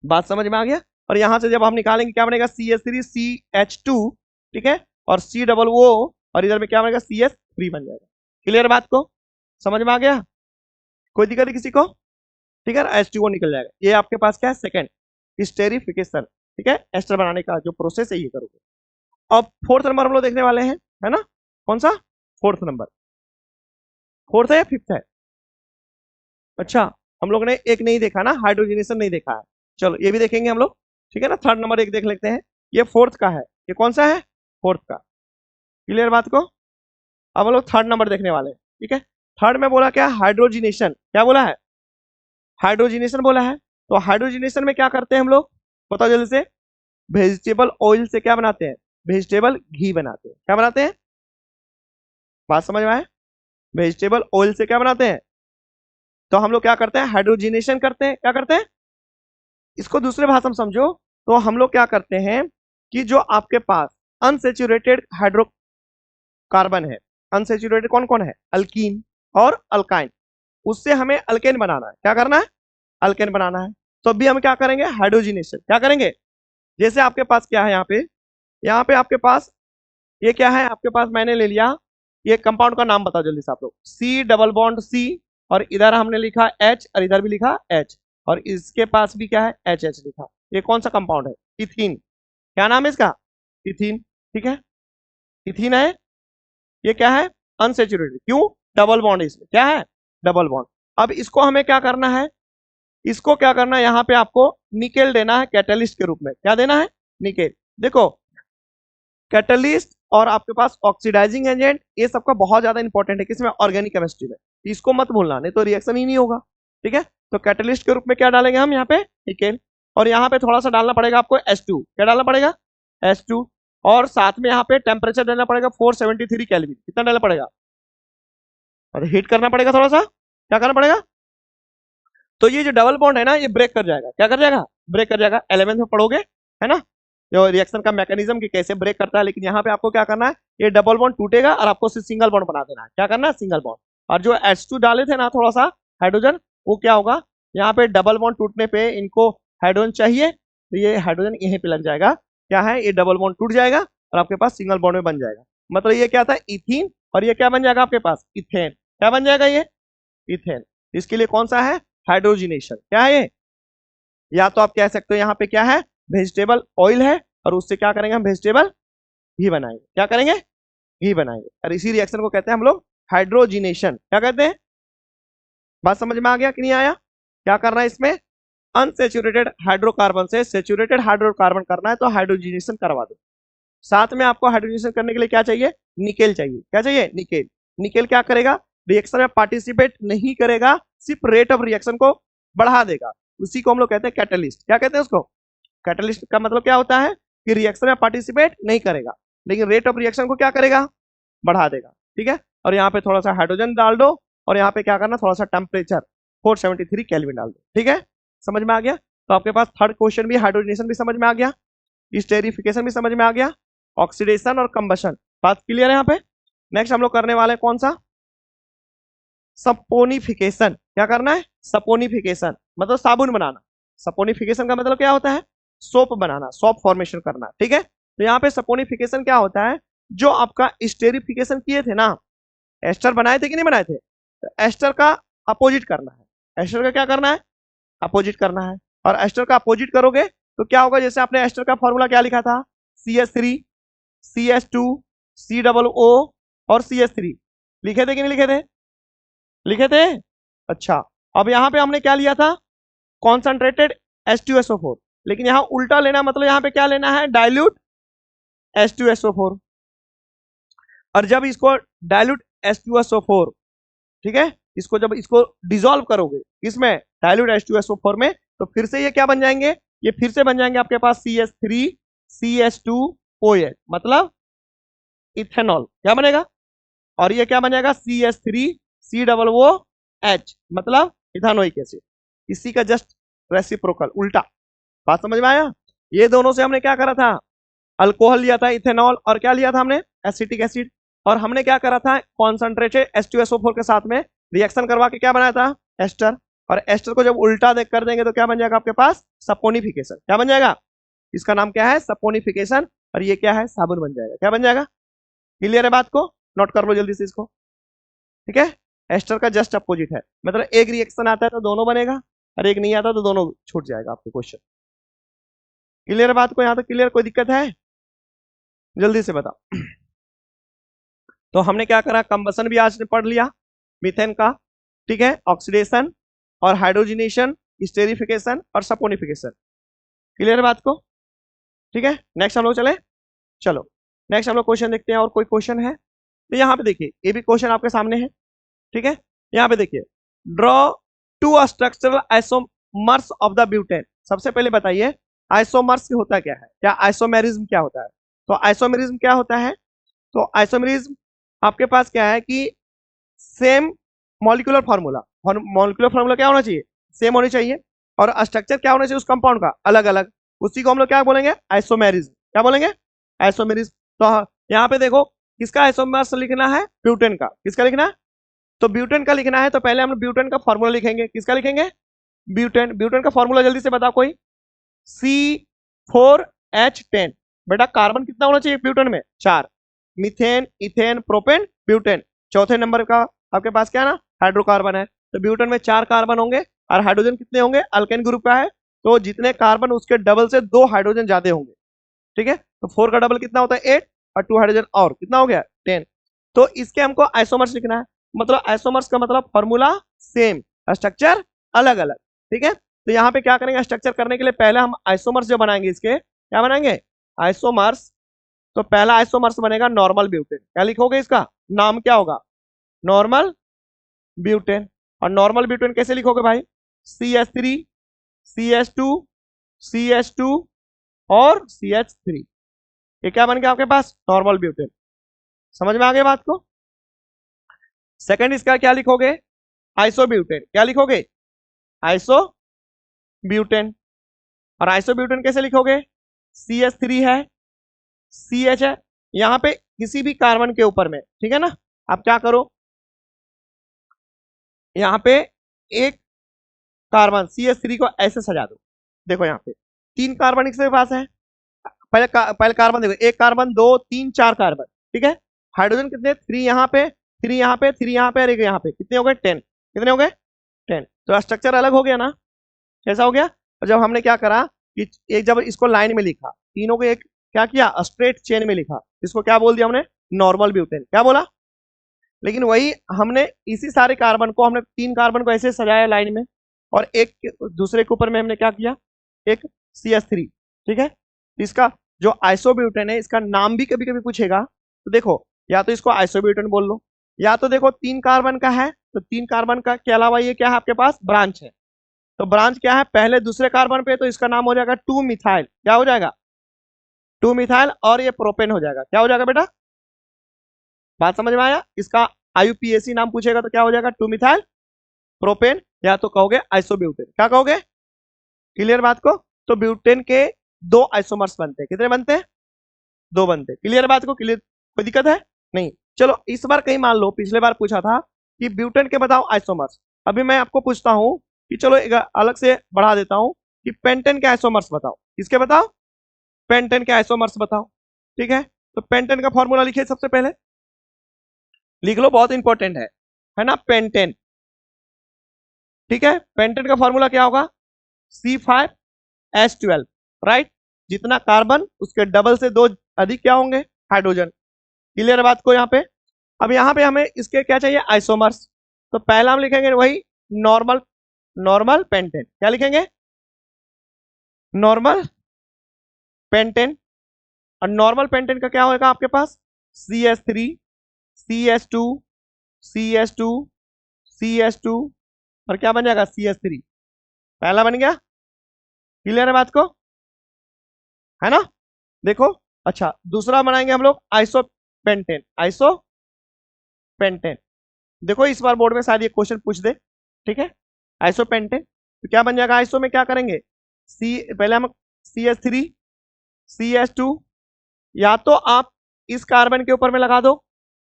बात समझ में आ गया। और यहां से जब हम निकालेंगे क्या बनेगा, CH3 CH2, ठीक है, और COO, और इधर में क्या बनेगा, CH3 बन जाएगा। क्लियर बात को, समझ में आ गया, कोई दिक्कत है किसी को, ठीक है। H2O निकल जाएगा। ये आपके पास क्या है, सेकंड स्टेरिफिकेशन, ठीक है, एस्टर बनाने का जो प्रोसेस है ये करोगे। अब फोर्थ नंबर हम लोग देखने वाले हैं, है ना। कौन सा, फोर्थ नंबर, फोर्थ है या फिफ्थ है, अच्छा हम लोग ने एक नहीं देखा ना, हाइड्रोजनेशन नहीं देखा है। चलो ये भी देखेंगे हम लोग, ठीक है ना। थर्ड नंबर एक देख लेते हैं, ये फोर्थ का है। ये कौन सा है, फोर्थ का। क्लियर बात को, अब हम लोग थर्ड नंबर देखने वाले हैं, ठीक है। थर्ड में बोला क्या, हाइड्रोजिनेशन। क्या बोला है, हाइड्रोजिनेशन बोला है। तो हाइड्रोजिनेशन में क्या करते हैं हम लोग, बताओ जल्दी से। वेजिटेबल ऑयल से क्या बनाते हैं, वेजिटेबल घी बनाते हैं। क्या बनाते हैं, बात समझ में आए, वेजिटेबल ऑयल से क्या बनाते हैं। तो हम लोग क्या करते हैं, हाइड्रोजिनेशन करते हैं। क्या करते हैं, इसको दूसरे भाषा में समझो, तो हम लोग क्या करते हैं कि जो आपके पास अनसेचुरेटेड हाइड्रोकार्बन है, अनसेचुरेटेड कौन कौन है, अल्कीन और अल्काइन, उससे हमें अल्केन बनाना है। क्या करना है, अल्केन बनाना है। तो अभी हम क्या करेंगे, हाइड्रोजिनेशन। क्या करेंगे, जैसे आपके पास क्या है, यहाँ पे आपके पास ये क्या है, आपके पास मैंने ले लिया, ये कंपाउंड का नाम बताओ जल्दी से आप लोग, C+C, और इधर हमने लिखा H और इधर भी लिखा H, और इसके पास भी क्या है, HH लिखा। ये कौन सा कंपाउंड है, इथीन। क्या नाम है इसका, इथीन, ठीक है, इथीन है। ये क्या है, अनसेचुरेटेड, क्यों, डबल बॉन्ड इसमें, क्या है, डबल बॉन्ड। अब इसको हमें क्या करना है, इसको क्या करना है, यहाँ पे आपको निकेल देना है कैटलिस्ट के रूप में। क्या देना है, निकेल। देखो कैटलिस्ट और आपके पास ऑक्सीडाइजिंग एजेंट, ये सबका बहुत ज्यादा इंपॉर्टेंट है किसमें, ऑर्गेनिक केमिस्ट्री में। इसको मत भूलना, नहीं तो रिएक्शन ही नहीं होगा, ठीक है। तो कैटलिस्ट के रूप में क्या डालेंगे हम यहाँ पे, निकेल। और यहाँ पे थोड़ा सा डालना पड़ेगा आपको H2। क्या डालना पड़ेगा, H2। और साथ में यहाँ पे टेम्परेचर डालना पड़ेगा 473 केल्विन। कितना डालना पड़ेगा, और हीट करना पड़ेगा थोड़ा सा। क्या करना पड़ेगा, तो ये जो डबल बॉन्ड है ना, ये ब्रेक कर जाएगा। क्या कर जाएगा, ब्रेक कर जाएगा। 11th में पढ़ोगे, है ना, जो रिएक्शन का मैकेनिज्म कि कैसे ब्रेक करता है। लेकिन यहाँ पे आपको क्या करना है, ये डबल बॉन्ड टूटेगा और आपको सिंगल बॉन्ड बना देना है। क्या करना है, सिंगल बॉन्ड। और जो H2 डाले थे ना थोड़ा सा हाइड्रोजन, वो क्या होगा, यहाँ पे डबल बॉन्ड टूटने पे इनको हाइड्रोजन चाहिए, तो ये हाइड्रोजन यहीं पे लग जाएगा। क्या है, ये डबल बॉन्ड टूट जाएगा और आपके पास सिंगल बॉन्ड में बन जाएगा। मतलब ये क्या था, इथीन, और ये क्या बन जाएगा आपके पास, इथेन। क्या बन जाएगा, ये इथेन। इसके लिए कौन सा है, हाइड्रोजिनेशन। क्या है ये, या तो आप कह सकते हो यहाँ पे क्या है, वेजिटेबल ऑयल है, और उससे क्या करेंगे हम, वेजिटेबल घी बनाएंगे। क्या करेंगे, घी बनाएंगे। और इसी रिएक्शन को कहते हैं हम लोग हाइड्रोजिनेशन क्या कहते हैं? बात समझ में आ गया कि नहीं आया? क्या करना है इसमें? अनसेचुरेटेड हाइड्रोकार्बन से सेचुरेटेड हाइड्रोकार्बन करना है, तो हाइड्रोजिनेशन करवा दो। साथ में आपको हाइड्रोजिनेशन करने के लिए क्या चाहिए? निकेल चाहिए। क्या चाहिए? निकेल। निकेल क्या करेगा? रिएक्शन में पार्टिसिपेट नहीं करेगा, सिर्फ रेट ऑफ रिएक्शन को बढ़ा देगा। उसी को हम लोग कहते हैं कैटलिस्ट। क्या कहते हैं उसको? कैटलिस्ट का मतलब क्या होता है कि रिएक्शन में पार्टिसिपेट नहीं करेगा, लेकिन रेट ऑफ रिएक्शन को क्या करेगा? बढ़ा देगा। ठीक है, और यहाँ पे थोड़ा सा हाइड्रोजन डाल दो, और यहाँ पे क्या करना, थोड़ा सा टेम्परेचर 473 केल्विन डाल दो। ठीक है, समझ में आ गया? तो आपके पास थर्ड क्वेश्चन भी, हाइड्रोजनेशन भी समझ में आ गया, स्टेरिफिकेशन भी समझ में आ गया, ऑक्सीडेशन और कंबशन, बात क्लियर है यहाँ पे। नेक्स्ट हम लोग करने वाले हैं कौन सा? सपोनिफिकेशन। क्या करना है? सपोनिफिकेशन मतलब साबुन बनाना। सपोनिफिकेशन का मतलब क्या होता है? सोप बनाना, सोप फॉर्मेशन करना। ठीक है, तो यहाँ पे सपोनिफिकेशन क्या होता है? जो आपका स्टेरिफिकेशन किए थे ना, एस्टर बनाए थे कि नहीं बनाए थे, तो एस्टर का अपोजिट करना है। एस्टर का क्या करना है? अपोजिट करना है। और एस्टर का अपोजिट करोगे तो क्या होगा? जैसे आपने एस्टर का फॉर्मूला क्या लिखा था? CH3 CH2 COO और CH3 लिखे थे कि नहीं लिखे थे? लिखे थे। अच्छा, अब यहाँ पे हमने क्या लिया था? कॉन्सेंट्रेटेड H2SO4, लेकिन यहाँ उल्टा लेना, मतलब यहाँ पे क्या लेना है? Dilute H2SO4। और जब इसको डाइल्यूट H2SO4, ठीक है, इसको जब इसको डिसॉल्व करोगे इसमें डाइल्यूट H2SO4 में, तो फिर से ये क्या बन जाएंगे? ये फिर से बन जाएंगे आपके पास CH3 CH2OH, मतलब इथेनॉल। क्या बनेगा? और ये क्या बनेगा? CH3 COOH, मतलब इथानोइक एसिड। इसी का जस्ट रेसिप्रोकल, उल्टा। बात समझ में आया? ये दोनों से हमने क्या करा था? अल्कोहल लिया था इथेनॉल, और क्या लिया था हमने? Acetic acid. और हमने क्या करा था? कॉन्सेंट्रेटेड H2SO4 के साथ में रिएक्शन करवा के क्या बनाया था? एस्टर। और एस्टर को जब उल्टा देख कर देंगे तो क्या बन जाएगा आपके पास? सपोनिफिकेशन। क्या बन जाएगा? इसका नाम क्या है? सपोनिफिकेशन। और ये क्या है? साबुन बन जाएगा। क्या बन जाएगा? क्लियर है बात को? नोट कर लो जल्दी से इसको। ठीक है, एस्टर का जस्ट अपोजिट है, मतलब एक रिएक्शन आता है तो दोनों बनेगा, और एक नहीं आता तो दोनों छूट जाएगा आपके क्वेश्चन। क्लियर है बात को? यहाँ तक क्लियर? कोई दिक्कत है? जल्दी से बताओ। तो हमने क्या करा? कंबसन भी आज ने पढ़ लिया, मीथेन का। ठीक है, ऑक्सीडेशन और हाइड्रोजिनेशन, स्टेरिफिकेशन और सपोनिफिकेशन। क्लियर है बात को? ठीक है, नेक्स्ट हम लोग चले। चलो नेक्स्ट हम लोग क्वेश्चन देखते हैं। और कोई क्वेश्चन है तो यहाँ पे देखिए, ये भी क्वेश्चन आपके सामने है। ठीक है, यहाँ पे देखिए, draw two structural isomers of the butane. सबसे पहले बताइए आइसोमर्स होता क्या है? क्या आइसोमेरिज्म क्या होता है? तो आइसोमेरिज्म क्या होता है? तो आइसोमेरिज्म आपके पास क्या है कि सेम मॉलिक्यूलर फार्मूला, और मॉलिक्यूलर फार्मूला क्या होना चाहिए? सेम होनी चाहिए। और स्ट्रक्चर क्या होना चाहिए उस कंपाउंड का? अलग अलग। उसी को हम लोग क्या बोलेंगे? आइसोमेरिज्म। क्या बोलेंगे? आइसोमेरिज्म। तो यहाँ पे देखो, किसका आइसोमर्स लिखना है? ब्यूटेन का। किसका लिखना है? तो ब्यूटेन का लिखना है, तो पहले हम ब्यूटेन का फॉर्मूला लिखेंगे। किसका लिखेंगे? ब्यूटेन। ब्यूटेन का फॉर्मूला जल्दी से बताओ कोई। C4H10। बेटा कार्बन कितना होना चाहिए ब्यूटेन में? 4। Methane, ethane, propane, butane. चौथे नंबर का आपके पास क्या ना? हाइड्रोकार्बन है। तो ब्यूटेन में 4 कार्बन होंगे, और हाइड्रोजन कितने होंगे? अल्केन ग्रुप का है, तो जितने कार्बन उसके डबल से 2 हाइड्रोजन ज्यादा होंगे। ठीक है, तो 4 का डबल कितना होता है? 8, और 2 हाइड्रोजन और कितना हो गया? 10। तो इसके हमको आइसोमर्स लिखना है, मतलब आइसोमर्स का मतलब फॉर्मूला सेम, स्ट्रक्चर अलग अलग। ठीक है, तो यहाँ पे क्या करेंगे? स्ट्रक्चर करने के लिए पहले हम आइसोमर्स जो बनाएंगे, इसके क्या बनाएंगे? आइसोमर्स। तो पहला आइसोमर्स बनेगा नॉर्मल ब्यूटेन। क्या लिखोगे? इसका नाम क्या होगा? Normal butane. और नॉर्मल ब्यूटेन कैसे लिखोगे भाई? CH3 CH2 CH2 और CH3। ये क्या बन गया आपके पास? Normal butane. समझ में आ गई बात को? सेकंड इसका क्या लिखोगे? आइसोब्यूटेन। क्या लिखोगे? आइसोब्यूटेन। और आइसोब्यूटेन कैसे लिखोगे? CH3 है, CH है, यहाँ पे किसी भी कार्बन के ऊपर में। ठीक है ना, आप क्या करो, यहाँ पे एक कार्बन CH3 को ऐसे सजा दो। देखो यहाँ पे 3 कार्बन इसके पास है। पहले कार्बन देखो, 1 कार्बन 2 3 4 कार्बन। ठीक है, हाइड्रोजन कितने? 3 यहाँ पे, 3 यहाँ पे, 3 यहाँ पे, और 1 यहाँ पे। कितने हो गए? 10। कितने हो गए? 10। तो स्ट्रक्चर अलग हो गया ना? कैसा हो गया? और जब हमने क्या करा कि एक, जब इसको लाइन में लिखा, तीनों को एक क्या किया? स्ट्रेट चेन में लिखा। इसको क्या बोल दिया हमने? Normal butane. क्या बोला? लेकिन वही हमने इसी सारे कार्बन को, हमने 3 कार्बन को ऐसे सजाया लाइन में, और एक दूसरे के ऊपर में हमने क्या किया, एक CH3, ठीक है। इसका जो आइसोब्यूटेन है, इसका नाम भी कभी कभी पूछेगा, तो देखो या तो इसको आइसोब्यूटेन बोल लो, या तो देखो 3 कार्बन का है तो 3 कार्बन का के अलावा ये क्या है आपके पास, ब्रांच है। तो ब्रांच क्या है, पहले दूसरे कार्बन पे, तो इसका नाम हो जाएगा 2 मिथाइल, क्या हो जाएगा, 2 मिथाइल, और ये प्रोपेन हो जाएगा, क्या हो जाएगा बेटा, बात समझ में आया। इसका IUPAC नाम पूछेगा तो क्या हो जाएगा, 2 मिथाइल प्रोपेन, या तो कहोगे आइसोब्यूटेन, क्या कहोगे, क्लियर बात को। तो ब्यूटेन के 2 आइसोमर्स बनते हैं, कितने बनते हैं, 2 बनते हैं, क्लियर बात को, क्लियर, कोई दिक्कत है नहीं। चलो इस बार कहीं मान लो पिछले बार पूछा था कि ब्यूटेन के बताओ आइसोमर्स, अभी मैं आपको पूछता हूं कि चलो एक अलग से बढ़ा देता हूं कि पेंटेन के आइसोमर्स बताओ, किसके बताओ, पेंटेन के आइसोमर्स बताओ, ठीक है। तो पेंटेन का फॉर्मूला लिखिए, सबसे पहले लिख लो, बहुत इंपॉर्टेंट है ना, पेंटेन, ठीक है। पेंटेन का फॉर्मूला क्या होगा, C5H12, राइट। जितना कार्बन उसके डबल से 2 अधिक क्या होंगे, हाइड्रोजन, क्लियर बात को यहाँ पे। अब यहाँ पे हमें इसके क्या चाहिए, आइसोमर्स, तो पहला हम लिखेंगे वही नॉर्मल, नॉर्मल पेंटेन, क्या लिखेंगे, नॉर्मल पेंटेन। और नॉर्मल पेंटेन का क्या होगा आपके पास, CH3 CH2 CH2 CH2, और क्या बन जाएगा, CH3, पहला बन गया, क्लियर है बात को, है ना। देखो अच्छा, दूसरा बनाएंगे हम लोग आइसोपेंटेन, आइसोपेंटेन। देखो इस बार बोर्ड में शायद ये क्वेश्चन पूछ दे, ठीक है। आइसोपेंटेन तो क्या बन जाएगा, आइसो में क्या करेंगे, पहले हम CH3 CH2, या तो आप इस कार्बन के ऊपर में लगा दो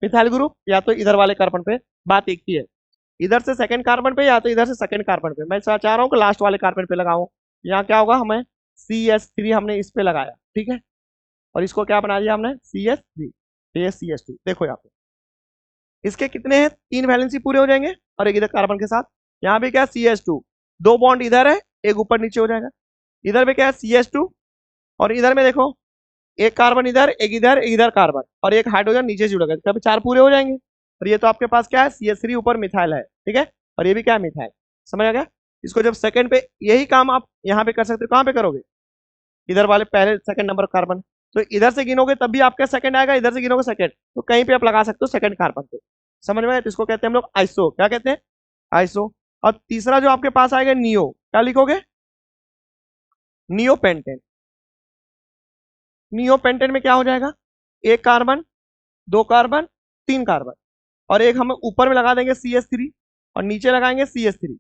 मिथाइल ग्रुप, या तो इधर वाले कार्बन पे, बात एक ही है, इधर से सेकंड कार्बन पे या तो इधर से सेकंड कार्बन पे। मैं चाह रहा हूँ कि लास्ट वाले कार्बन पे लगाऊं, यहाँ क्या होगा, हमें CH3 हमने इस पे लगाया, ठीक है, और इसको क्या बना दिया हमने, CH3, ये CH2। देखो यहाँ पे इसके कितने हैं, 3 वैलेंसी पूरे हो जाएंगे, और एक इधर कार्बन के साथ, यहाँ पे क्या CH2, 2 बॉन्ड इधर है, एक ऊपर नीचे हो जाएगा, इधर पे क्या है CH2, और इधर में देखो एक कार्बन इधर, एक इधर, एक इधर कार्बन, और एक हाइड्रोजन नीचे जुड़ेगा, तब 4 पूरे हो जाएंगे। और ये तो आपके पास क्या है, CH3 ऊपर मिथाइल है, ठीक है, और ये भी क्या है, मिथाइल, समझ आ गया। इसको जब सेकंड पे, यही काम आप यहाँ पे कर सकते हो, कहाँ पे करोगे, इधर वाले पहले सेकंड नंबर कार्बन, तो इधर से गिनोगे तब भी आपका सेकंड आएगा, इधर से गिनोगे सेकंड, तो कहीं पे आप लगा सकते हो सेकंड कार्बन पे, समझ में आया। तो इसको कहते हैं हम लोग आइसो, क्या कहते हैं, आइसो। और तीसरा जो आपके पास आएगा नियो, क्या लिखोगे, नियो पेंटेन। नियो पेंटेन में क्या हो जाएगा, एक कार्बन, 2 कार्बन, 3 कार्बन, और एक हम ऊपर में लगा देंगे CH3, और नीचे लगाएंगे CH3,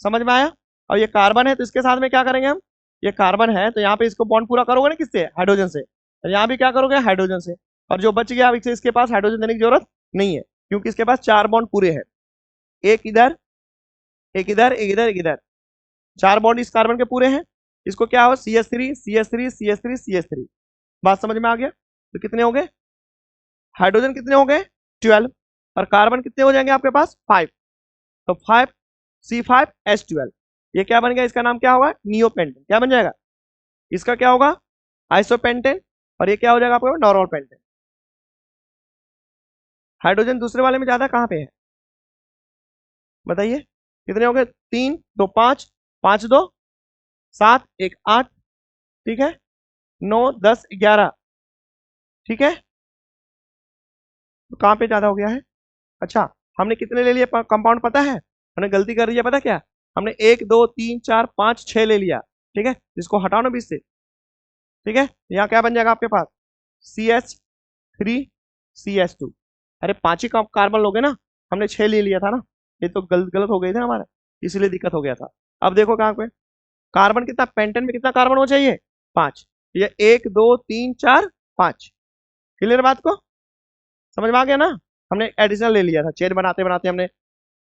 समझ में आया। और ये कार्बन है तो इसके साथ में क्या करेंगे हम, ये कार्बन है तो यहाँ पे इसको बॉन्ड पूरा करोगे ना किससे, हाइड्रोजन से, और यहाँ भी क्या करोगे, हाइड्रोजन से, और जो बच गया इसके पास हाइड्रोजन देने की जरूरत नहीं है, क्योंकि इसके पास 4 बॉन्ड पूरे हैं, एक इधर, एक इधर, एक इधर, एक इधर, 4 बॉन्ड इस कार्बन के पूरे हैं। इसको क्या हो, CH3 CH3 CH3 CH3, बात समझ में आ गया। तो कितने हो गए, हाइड्रोजन कितने हो गए, 12, और कार्बन कितने हो जाएंगे आपके पास, 5, तो 5 C5H12, ये क्या बन गया, इसका नाम क्या होगा, नियोपेंटेन, क्या बन जाएगा, इसका क्या होगा, आइसोपेंटेन, और ये क्या हो जाएगा आपका, नॉर्मल पेंटेन। हाइड्रोजन दूसरे वाले में ज्यादा कहाँ पे है, बताइए, कितने हो गए, 3 2 5, 5 2 7, 1 8, ठीक है, 9 10 11, ठीक है, तो कहाँ पे ज्यादा हो गया है। अच्छा, हमने कितने ले लिए कंपाउंड पता है, हमने गलती कर दी है, पता क्या, हमने 1 2 3 4 5 6 ले लिया, ठीक है, इसको हटाओ ना बीच से, ठीक है, यहाँ क्या बन जाएगा आपके पास, CH3 CH2, अरे 5 ही कार्बन लोगे ना, हमने 6 ले लिया था ना, ये तो गलत हो गई थी हमारा, इसलिए दिक्कत हो गया था। अब देखो कहाँ पे कार्बन कितना, पेंटेन में कितना कार्बन हो चाहिए, 5, ये 1 2 3 4 5, क्लियर बात को, समझ में आ गया ना। हमने एडिशनल ले लिया था, चेन बनाते बनाते हमने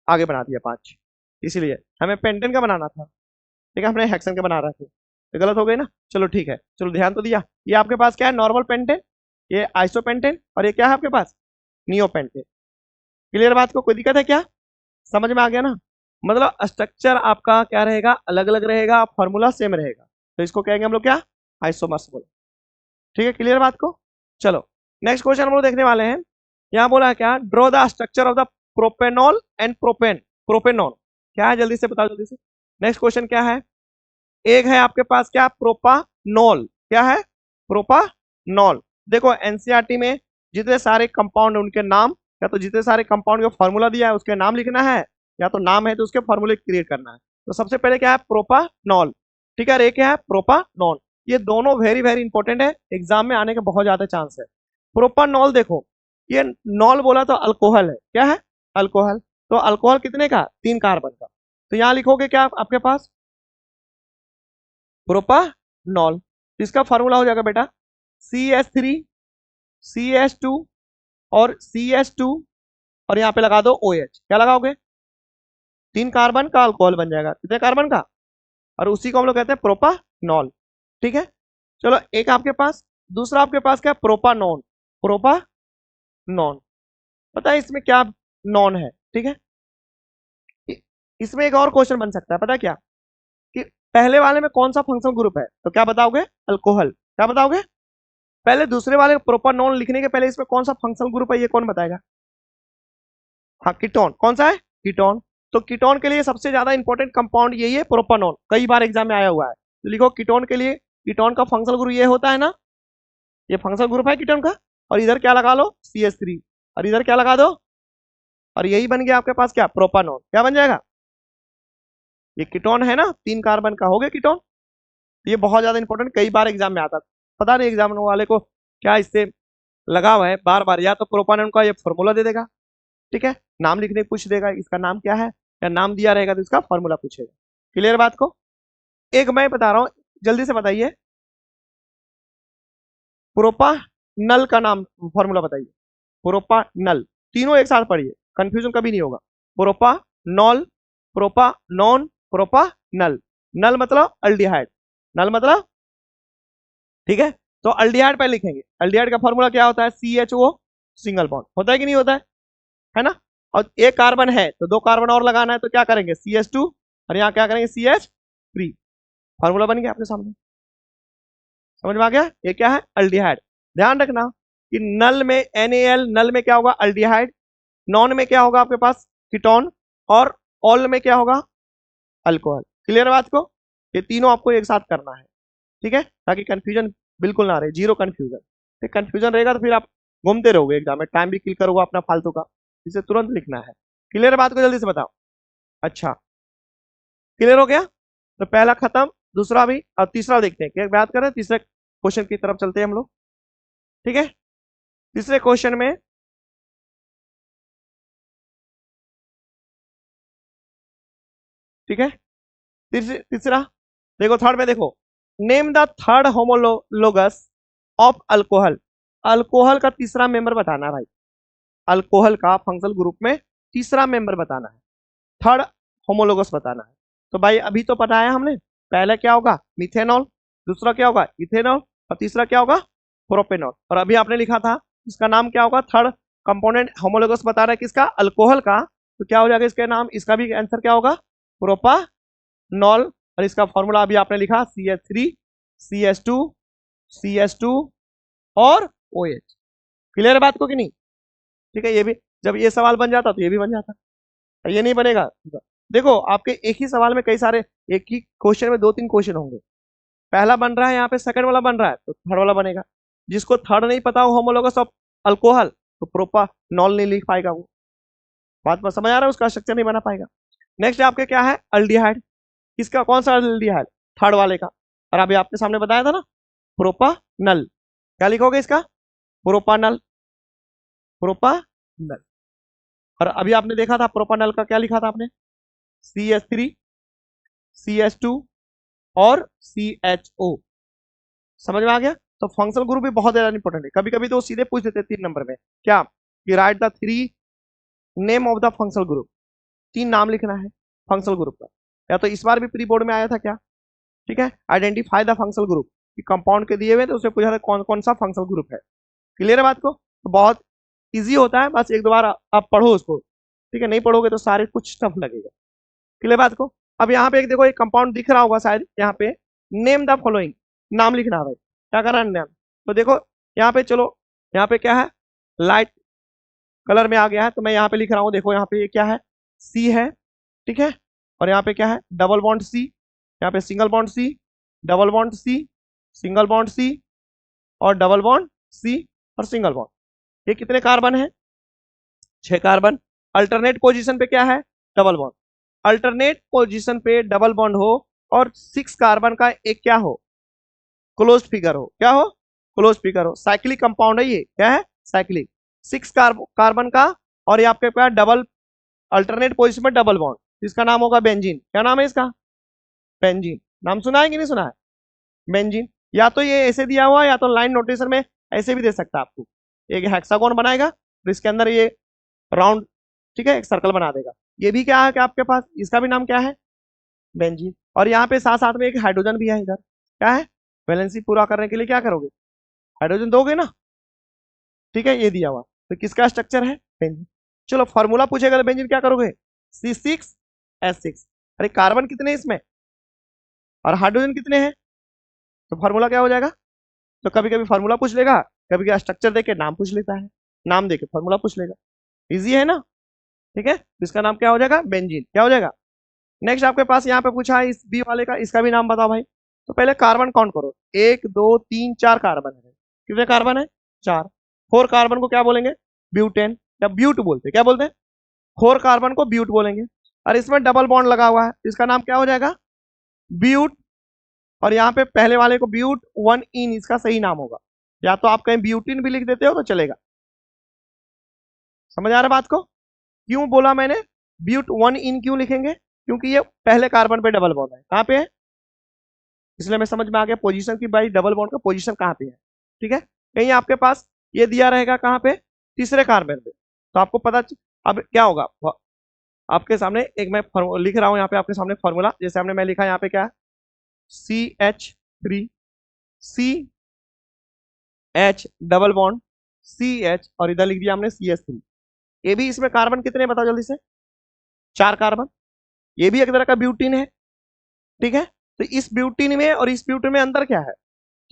आगे बना दिया 5, इसीलिए हमें पेंटेन का बनाना था, ठीक है, हमने हेक्सन का बना रहे थे, तो गलत हो गई ना। चलो ठीक है, चलो ध्यान तो दिया। ये आपके पास क्या है, नॉर्मल पेंटेन, ये आइसोपेंटेन, और ये क्या है आपके पास, नियोपेंटेन, क्लियर बात को, कोई दिक्कत है क्या, समझ में आ गया ना। मतलब स्ट्रक्चर आपका क्या रहेगा, अलग अलग रहेगा, फॉर्मूला सेम रहेगा, तो इसको कहेंगे हम लोग क्या, आइसोमर्स बोले, ठीक है, क्लियर बात को। चलो नेक्स्ट क्वेश्चन हम लोग देखने वाले हैं यहाँ बोला है क्या, draw the structure of the propanol and propanol. क्या है, जल्दी से बताओ जल्दी से। नेक्स्ट क्वेश्चन क्या है, एक है आपके पास क्या, प्रोपानॉल। क्या है, प्रोपानॉल। देखो एनसीईआरटी में जितने सारे कंपाउंड उनके नाम, या तो जितने सारे कंपाउंड का फॉर्मूला दिया है उसके नाम लिखना है, या तो नाम है तो उसके फॉर्मूले क्रिएट करना है। तो सबसे पहले क्या है, प्रोपानॉल। ठीक है, और एक क्या है, प्रोपानॉन। ये दोनों वेरी वेरी इंपॉर्टेंट है, एग्जाम में आने के बहुत ज्यादा चांस है। प्रोपानॉल देखो, ये नॉल बोला तो अल्कोहल है। क्या है, अल्कोहल। तो अल्कोहल कितने का, 3 कार्बन का। तो यहां लिखोगे क्या आपके पास, प्रोपानॉल। इसका फॉर्मूला हो जाएगा बेटा CH3 CH2 और CH2, और यहाँ पे लगा दो OH। क्या लगाओगे, 3 कार्बन का अल्कोहल बन जाएगा। कितने कार्बन का, और उसी को हम लोग कहते हैं प्रोपानॉल। ठीक है, चलो एक आपके पास, दूसरा आपके पास क्या, प्रोपानॉन। प्रोपानॉन, पता है इसमें क्या नॉन है। ठीक है, इसमें एक और क्वेश्चन बन सकता है, पता है क्या, कि पहले वाले में कौन सा फंक्शनल ग्रुप है, तो क्या बताओगे, अल्कोहल। क्या बताओगे, पहले दूसरे वाले प्रोपानॉन लिखने के पहले इसमें कौन सा फंक्शनल ग्रुप है, ये कौन बताएगा। हाँ, कीटोन। कौन सा है, कीटोन। तो कीटोन के लिए सबसे ज्यादा इंपॉर्टेंट कंपाउंड यही है, प्रोपानॉन। कई बार एग्जाम में आया हुआ है। तो लिखो कीटोन के लिए, कीटोन का फंक्शनल ग्रुप ये होता है ना, ये फंक्शनल ग्रुप है कीटोन का। और इधर क्या लगा लो, CH3, और इधर क्या लगा दो, और यही बन गया आपके पास क्या, प्रोपानॉन। क्या बन जाएगा, ये कीटोन है ना, 3 कार्बन का हो गया कीटोन। ये बहुत ज्यादा इंपॉर्टेंट, कई बार एग्जाम में आता है। पता नहीं एग्जाम वाले को क्या इससे लगा हुआ है, बार बार या तो प्रोपानॉन का ये फॉर्मूला दे देगा, ठीक है, नाम लिखने पूछ देगा इसका नाम क्या है, या नाम दिया रहेगा तो इसका फॉर्मूला पूछेगा। क्लियर बात को। एक मैं बता रहा हूं, जल्दी से बताइए, प्रोपानल का नाम, फॉर्मूला बताइए। प्रोपानल, तीनों एक साथ पढ़िए, कंफ्यूजन कभी नहीं होगा। प्रोपानॉल, प्रोपानॉन, प्रोपानल। नल मतलब अल्डिहाइड, नल मतलब, ठीक है। तो अल्डिहाइड पहले लिखेंगे, अल्डिहाइड का फॉर्मूला क्या होता है, CHO सिंगल बॉन्ड। होता है कि नहीं होता है ना। और एक कार्बन है तो 2 कार्बन और लगाना है, तो क्या करेंगे, CH2, और यहाँ क्या करेंगे, CH3। फॉर्मूला बन गया आपके सामने, समझ में आ गया। ये क्या है, अल्डिहाइड। ध्यान रखना कि नल में NaL, नल में क्या होगा, अल्डिहाइड। नॉन में क्या होगा आपके पास, कीटोन। और ऑल में क्या होगा, अल्कोहल। क्लियर बात को, ये तीनों आपको एक साथ करना है, ठीक है, ताकि कंफ्यूजन बिल्कुल ना रहे, जीरो कंफ्यूजन। कंफ्यूजन रहेगा तो फिर आप घूमते रहोगे एग्जाम में, टाइम भी किल करोगे अपना फालतू का। इसे तुरंत लिखना है। क्लियर बात को, जल्दी से बताओ। अच्छा, क्लियर हो गया। तो पहला खत्म, दूसरा भी, और तीसरा देखते हैं, क्या बात करें, तीसरे क्वेश्चन की तरफ चलते हैं हम लोग। ठीक है, तीसरे क्वेश्चन में, ठीक है, तीसरा देखो, थर्ड में देखो, name the third homologous of alcohol. Alcohol का तीसरा मेंबर बताना है भाई, अल्कोहल का फंक्शनल ग्रुप में तीसरा मेंबर बताना है, थर्ड होमोलोगस बताना है। तो भाई अभी तो पता है हमने, पहले क्या होगा, मिथेनॉल, दूसरा क्या होगा, इथेनॉल, और तीसरा क्या होगा, प्रोपेनॉल। और अभी आपने लिखा था इसका नाम क्या होगा, थर्ड कंपोनेंट होमोलोगस बता रहा है किसका, अल्कोहल का। तो क्या हो जाएगा इसका नाम, इसका भी आंसर क्या होगा, प्रोपानॉल। और इसका फॉर्मूला अभी आपने लिखा, CH3 CH2 CH2 और OH। क्लियर बात को कि नहीं। ठीक है, ये भी जब ये सवाल बन जाता तो ये भी बन जाता, ये नहीं बनेगा। देखो आपके एक ही सवाल में कई सारे, एक ही क्वेश्चन में 2-3 क्वेश्चन होंगे। पहला बन रहा है यहाँ पे, सेकंड वाला बन रहा है, तो थर्ड वाला बनेगा। जिसको थर्ड नहीं पता हो, होमोलोगस ऑफ अल्कोहल, तो प्रोपानॉल नहीं लिख पाएगा वो। बात में समझ आ रहा है, उसका स्ट्रक्चर नहीं बना पाएगा। नेक्स्ट आपके क्या है, अल्डिहाइड। किसका, कौन सा अल्डिहाइड, थर्ड वाले का। और अभी आपके सामने बताया था ना, प्रोपानल। क्या लिखोगे इसका, प्रोपानल, प्रोपानल। और अभी आपने देखा था प्रोपानल का क्या लिखा था आपने, CH3 CH2 और CHO। समझ में आ गया। तो फंक्शनल ग्रुप भी बहुत ज्यादा इंपॉर्टेंट है, कभी कभी तो सीधे पूछ देते हैं 3 नंबर में, क्या कि right the 3 name of the functional group. 3 नाम लिखना है फंक्शनल ग्रुप का। या तो इस बार भी प्री बोर्ड में आया था क्या, ठीक है, आइडेंटिफाई द फंक्शनल ग्रुप, कि कंपाउंड के दिए हुए तो उससे पूछा था कौन कौन सा फंक्शनल ग्रुप है। क्लियर है बात को। तो बहुत ईजी होता है, बस एक दो बार आप पढ़ो उसको, ठीक है, नहीं पढ़ोगे तो सारे कुछ टफ लगेगा। क्लियर बात को। अब यहाँ पे एक देखो, एक कंपाउंड दिख रहा होगा शायद, यहाँ पे नेम द फॉलोइंग, नाम लिखना है भाई, क्या करना है नाम। तो देखो यहाँ पे, चलो यहाँ पे क्या है, लाइट कलर में आ गया है, तो मैं यहाँ पे लिख रहा हूँ, देखो यहाँ पे ये क्या है, सी है, ठीक है, और यहाँ पे क्या है, डबल बॉन्ड सी, यहाँ पे single bond C, double bond C, single bond C, और डबल बॉन्ड सी, और सिंगल बॉन्ड। ये कितने कार्बन है, 6 कार्बन। अल्टरनेट पोजीशन पे क्या है, डबल बॉन्ड। अल्टरनेट पोजीशन पे डबल बॉन्ड हो और 6 कार्बन का एक क्या हो, क्लोज फिगर हो, क्या हो, क्लोज फिगर हो। साइक्लिक कंपाउंड है ये, क्या है, साइक्लिक। 6 कार्बन का, और ये आपके पास डबल, अल्टरनेट पोजीशन में डबल बॉन्ड, इसका नाम होगा बेंजीन। क्या नाम है इसका, बेंजीन। नाम सुना है कि नहीं सुना है, बेंजीन। या तो ये ऐसे दिया हुआ है, या तो लाइन नोटेशन में ऐसे भी दे सकता है आपको। एक हेक्सागोन बनाएगा तो इसके अंदर ये राउंड, ठीक है, एक सर्कल बना देगा। ये भी क्या है कि आपके पास, इसका भी नाम क्या है, बेंजीन। और यहाँ पे साथ साथ में एक हाइड्रोजन भी है इधर, क्या है, वैलेंसी पूरा करने के लिए क्या करोगे, हाइड्रोजन दोगे ना, ठीक है, ये दिया हुआ। तो किसका स्ट्रक्चर है, बेंजीन। चलो फॉर्मूला पूछेगा तो बेंजीन क्या करोगे, C6H6। अरे कार्बन कितने इसमें और हाइड्रोजन कितने हैं, तो फॉर्मूला क्या हो जाएगा। तो कभी कभी फॉर्मूला पूछ लेगा, कभी कभी स्ट्रक्चर देके नाम पूछ लेता है, नाम देके फॉर्मूला पूछ लेगा, इजी है ना, ठीक है। तो इसका नाम क्या हो जाएगा, बेंजीन। क्या हो जाएगा। नेक्स्ट आपके पास यहाँ पे पूछा है इस बी वाले का, इसका भी नाम बताओ भाई। तो पहले कार्बन काउंट करो, 1 2 3 4 कार्बन है। कितने कार्बन है, 4। 4 कार्बन को क्या बोलेंगे, ब्यूटेन, या ब्यूट बोलते, क्या बोलते हैं, 4 कार्बन को ब्यूट बोलेंगे। और इसमें डबल बॉन्ड लगा हुआ है, इसका नाम क्या हो जाएगा, ब्यूट। और यहाँ पे पहले वाले को ब्यूट 1 इन, इसका सही नाम होगा। या तो आप कहीं ब्यूटिन भी लिख देते हो तो चलेगा। समझ आ रहा है बात को, क्यों बोला मैंने ब्यूट 1 इन क्यों लिखेंगे, क्योंकि ये पहले कार्बन पे डबल बॉन्ड है, कहाँ पे है, इसलिए मैं समझ में आ गया पोजीशन की भाई, डबल बॉन्ड का पोजीशन कहाँ पे है, ठीक है। कहीं आपके पास ये दिया रहेगा कहाँ पे, तीसरे कार्बन पे, तो आपको पता अब क्या होगा। आपके सामने एक मैं लिख रहा हूँ यहाँ पे आपके सामने फॉर्मूला, जैसे हमने मैं लिखा यहाँ पे क्या है, CH3, CH double bond CH, और इधर लिख दिया हमने CH3। ये भी इसमें कार्बन कितने बताओ जल्दी से, 4 कार्बन। ये भी एक तरह का ब्यूटीन है, ठीक है। तो इस ब्यूटीन में और इस ब्यूटीन में अंतर क्या है,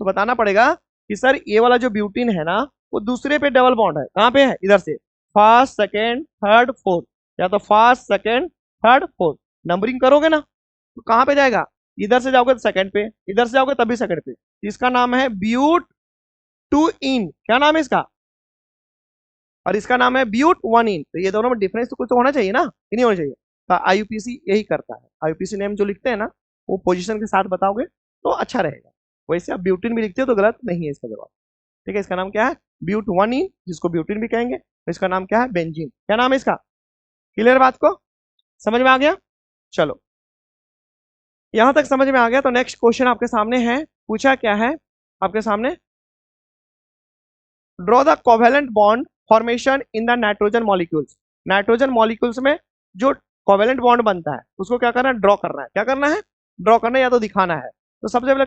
तो बताना पड़ेगा कि सर ये वाला जो ब्यूटीन है ना, वो दूसरे पे डबल बॉन्ड है, कहाँ पे है, इधर से फर्स्ट सेकेंड थर्ड फोर्थ, या तो first second third fourth numbering करोगे ना, तो कहाँ पे जाएगा, इधर से जाओगे तो सेकंड पे, इधर से जाओगे तभी सेकंड पे। इसका नाम है ब्यूट 2 इन, क्या नाम है इसका, और इसका नाम है ब्यूट 1 इन। तो ये दोनों में डिफरेंस तो कुछ तो होना चाहिए ना, कि नहीं होना चाहिए। तो आईयूपीसी यही करता है, आईयूपीसी नेम जो लिखते हैं ना, वो पोजीशन के साथ बताओगे तो अच्छा रहेगा। वैसे आप ब्यूटिन भी लिखते हो तो गलत नहीं है इसका जवाब, ठीक है। इसका नाम क्या है, ब्यूट 1 इन, जिसको ब्यूटिन भी कहेंगे। तो इसका नाम क्या है, बेंजीन। क्या नाम है इसका, क्लियर बात को, समझ में आ गया। चलो यहां तक समझ में आ गया, तो नेक्स्ट क्वेश्चन आपके सामने है, पूछा क्या है आपके सामने, draw the covalent bond formation in the nitrogen molecules. Nitrogen molecules में जो कोवेलेंट बॉन्ड बनता है उसको क्या करना है, ड्रॉ करना है। क्या करना है, ड्रॉ करना है या तो दिखाना है। तो सबसे पहले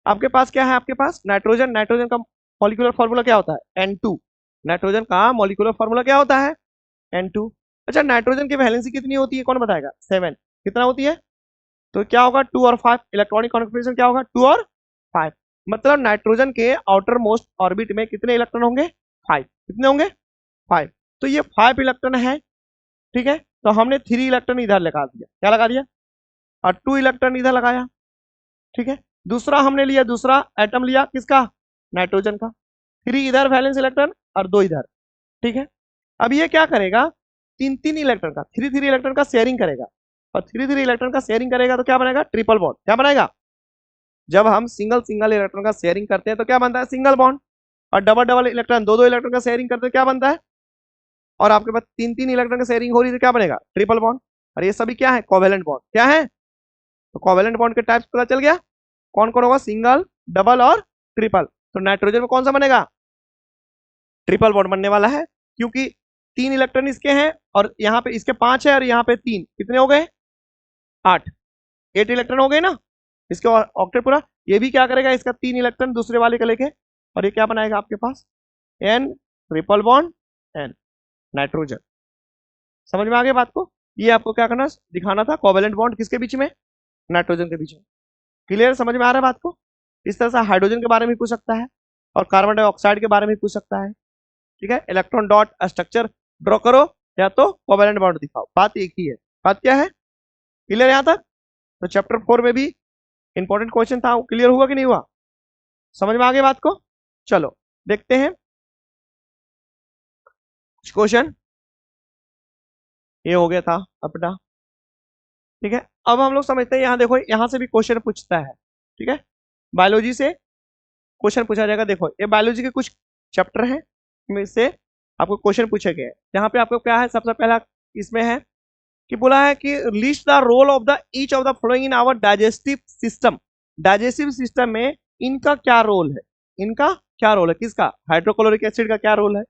आपके पास क्या है, आपके पास नाइट्रोजन, नाइट्रोजन का मॉलिक्यूलर फॉर्मूला क्या होता है, N2। नाइट्रोजन का मॉलिक्यूलर फॉर्मूला क्या होता है, N2। अच्छा नाइट्रोजन की वैलेंसी कितनी होती है, कौन बताएगा, 7। कितना होती है, तो क्या होगा 2 और 5, इलेक्ट्रॉनिक कॉन्फिगरेशन क्या होगा 2 और 5। मतलब नाइट्रोजन के आउटर मोस्ट ऑर्बिट में कितने इलेक्ट्रॉन होंगे, 5। कितने होंगे, 5। तो ये 5 इलेक्ट्रॉन है, ठीक है। तो हमने 3 इलेक्ट्रॉन इधर लगा दिया, क्या लगा दिया, और 2 इलेक्ट्रॉन इधर लगाया, ठीक है। दूसरा हमने लिया, दूसरा एटम लिया किसका, नाइट्रोजन का, 3 इधर वैलेंस इलेक्ट्रॉन और 2 इधर, ठीक है। अब ये क्या करेगा, 3 इलेक्ट्रॉन का, 3 इलेक्ट्रॉन का शेयरिंग करेगा, और 3 इलेक्ट्रॉन का शेयरिंग करेगा तो क्या बनेगा, ट्रिपल बॉन्ड। क्या बनाएगा, जब हम सिंगल सिंगल इलेक्ट्रॉन का शेयरिंग करते हैं तो क्या बनता है, सिंगल बॉन्ड। और डबल डबल इलेक्ट्रॉन, 2 इलेक्ट्रॉन का शेयरिंग करते हैं क्या बनता है, और आपके पास 3 इलेक्ट्रॉन का शेयरिंग हो रही है तो क्या बनेगा, ट्रिपल बॉन्ड। और ये सभी क्या है, कोवेलेंट बॉन्ड। क्या है, तो कोवेलेंट बॉन्ड के टाइप्स पता चल गया, कौन कौन होगा, सिंगल, डबल और ट्रिपल। तो नाइट्रोजन में कौन सा बनेगा, ट्रिपल बॉन्ड बनने वाला है, क्योंकि 3 इलेक्ट्रॉन इसके हैं और यहाँ पे इसके 5 है और यहाँ पे 3, कितने हो गए, 8 इलेक्ट्रॉन हो गए ना इसके ऑक्टेट पूरा। ये भी क्या करेगा, इसका 3 इलेक्ट्रॉन दूसरे वाले का लेके, और ये क्या बनाएगा आपके पास, N triple bond N, nitrogen. समझ में आ गया बात को। ये आपको क्या करना, दिखाना था कोवेलेंट बॉन्ड किसके बीच में, नाइट्रोजन के बीच में। क्लियर, समझ में आ रहा है बात को। इस तरह से हाइड्रोजन के बारे में पूछ सकता है और कार्बन डाइऑक्साइड के बारे में पूछ सकता है, ठीक है। इलेक्ट्रॉन डॉट स्ट्रक्चर ड्रॉ करो या तो कोवेलेंट बॉन्ड दिखाओ, बात एक ही है। बात क्या है, क्लियर यहाँ तक? तो चैप्टर 4 में भी इंपॉर्टेंट क्वेश्चन था, क्लियर हुआ कि नहीं हुआ? समझ में आ गई बात को? चलो देखते हैं कुछ क्वेश्चन। ये हो गया था अपना, ठीक है। अब हम लोग समझते हैं, यहाँ देखो यहाँ से भी क्वेश्चन पूछता है, ठीक है। बायोलॉजी से क्वेश्चन पूछा जाएगा। देखो ये बायोलॉजी के कुछ चैप्टर हैं, में से आपको क्वेश्चन पूछे गए। यहाँ पे आपको क्या है, सबसे पहला इसमें है कि बोला है कि list the role of the each of the following in our digestive system. Digestive system में इनका क्या रोल है, इनका क्या रोल है, किसका? हाइड्रोक्लोरिक एसिड का क्या रोल है,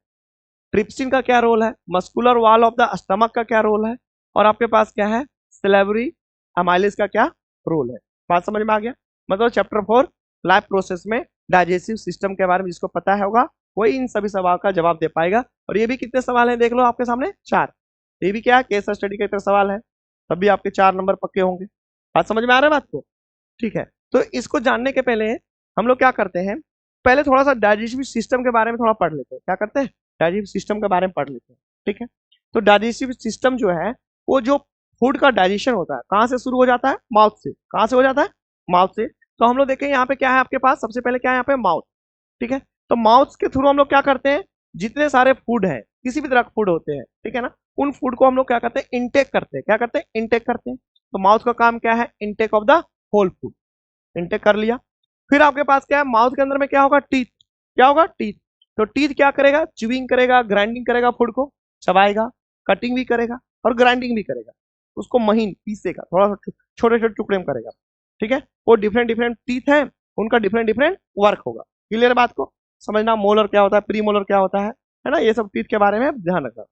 ट्रिप्सिन का क्या रोल है, muscular wall of the stomach का क्या रोल है, और आपके पास क्या है, सिलेवरी अमाइलेज का क्या रोल है। बात समझ में आ गया? मतलब चैप्टर 4 लाइफ प्रोसेस में डाइजेस्टिव सिस्टम के बारे में जिसको पता होगा वही इन सभी सवाल का जवाब दे पाएगा। और ये भी कितने सवाल हैं देख लो आपके सामने, 4। ये भी क्या है, केस स्टडी का इतना सवाल है, तब भी आपके 4 नंबर पक्के होंगे। बात समझ में आ रहा है बात को? ठीक है। तो इसको जानने के पहले हम लोग क्या करते हैं, पहले थोड़ा सा डाइजेस्टिव सिस्टम के बारे में थोड़ा पढ़ लेते हैं। क्या करते हैं, डाइजेस्टिव सिस्टम के बारे में पढ़ लेते हैं, ठीक है। तो डाइजेस्टिव सिस्टम जो है, वो जो फूड का डाइजेशन होता है कहाँ से शुरू हो जाता है, माउथ से। कहाँ से हो जाता है, माउथ से। तो हम लोग देखें यहाँ पे क्या है आपके पास, सबसे पहले क्या है यहाँ पे, माउथ, ठीक है। तो माउथ के थ्रू हम लोग क्या करते हैं, जितने सारे फूड है, किसी भी तरह के फूड होते हैं, ठीक है ना, उन फूड को हम लोग क्या करते हैं, इनटेक करते हैं। क्या करते हैं, इनटेक करते हैं। तो माउथ का काम क्या है, intake of the whole food, intake कर लिया। फिर आपके पास क्या है, माउथ के अंदर में क्या होगा, टीथ। क्या होगा, टीथ। तो टीथ क्या करेगा, च्यूइंग करेगा, ग्राइंडिंग करेगा, फूड को चबाएगा, कटिंग भी करेगा और ग्राइंडिंग भी करेगा, उसको महीन पीसेगा, थोड़ा सा छोटे छोटे टुकड़े में करेगा, ठीक है। वो डिफरेंट डिफरेंट टीथ है, उनका डिफरेंट डिफरेंट वर्क होगा। क्लियर बात को समझना, मोलर क्या होता है, प्री मोलर क्या होता है ना, ये सब टीथ के बारे में ध्यान रखना।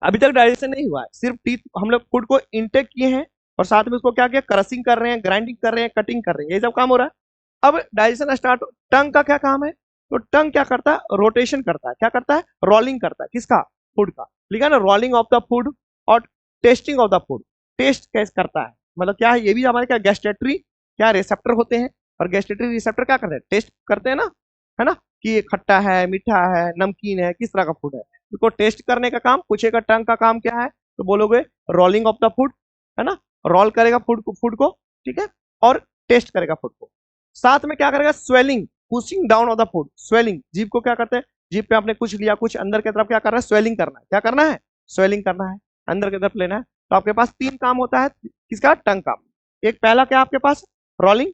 अभी तक डाइजेशन नहीं हुआ है, सिर्फ टीथ हम लोग फूड को इंटेक किए हैं और साथ में उसको क्या किया, क्रशिंग कर रहे हैं, ग्राइंडिंग कर रहे हैं, कटिंग कर रहे हैं, ये सब काम हो रहा है। अब डाइजेशन स्टार्ट, टंग का क्या काम है, तो टंग क्या करता है, रोटेशन करता है। क्या करता है, रोलिंग करता है, किसका, फूड का। लिखा ना, रोलिंग ऑफ द फूड और tasting of the food. Test कैसे करता है, मतलब क्या है, ये भी हमारे क्या गैस्ट्रेटरी क्या रिसेप्टर होते हैं, और गैस्ट्रेटरी रिसेप्टर क्या करते हैं, टेस्ट करते हैं ना, है ना, कि ये खट्टा है, मीठा है, नमकीन है, किस तरह का फूड है, उसको टेस्ट करने का काम पूछेगा। टंग का काम क्या है, तो बोलोगे रोलिंग ऑफ द फूड, है ना, रोल करेगा फूड को, ठीक है, और टेस्ट करेगा फूड को। साथ में क्या करेगा, swelling, pushing down of the food. Swelling, जीभ को क्या करते हैं, जीभ पे आपने कुछ लिया, कुछ अंदर की तरफ क्या करना है, स्वेलिंग करना है। क्या करना है, स्वेलिंग करना है, अंदर की तरफ लेना है। तो आपके पास 3 काम होता है किसका, टंग का। एक पहला क्या आपके पास, रोलिंग।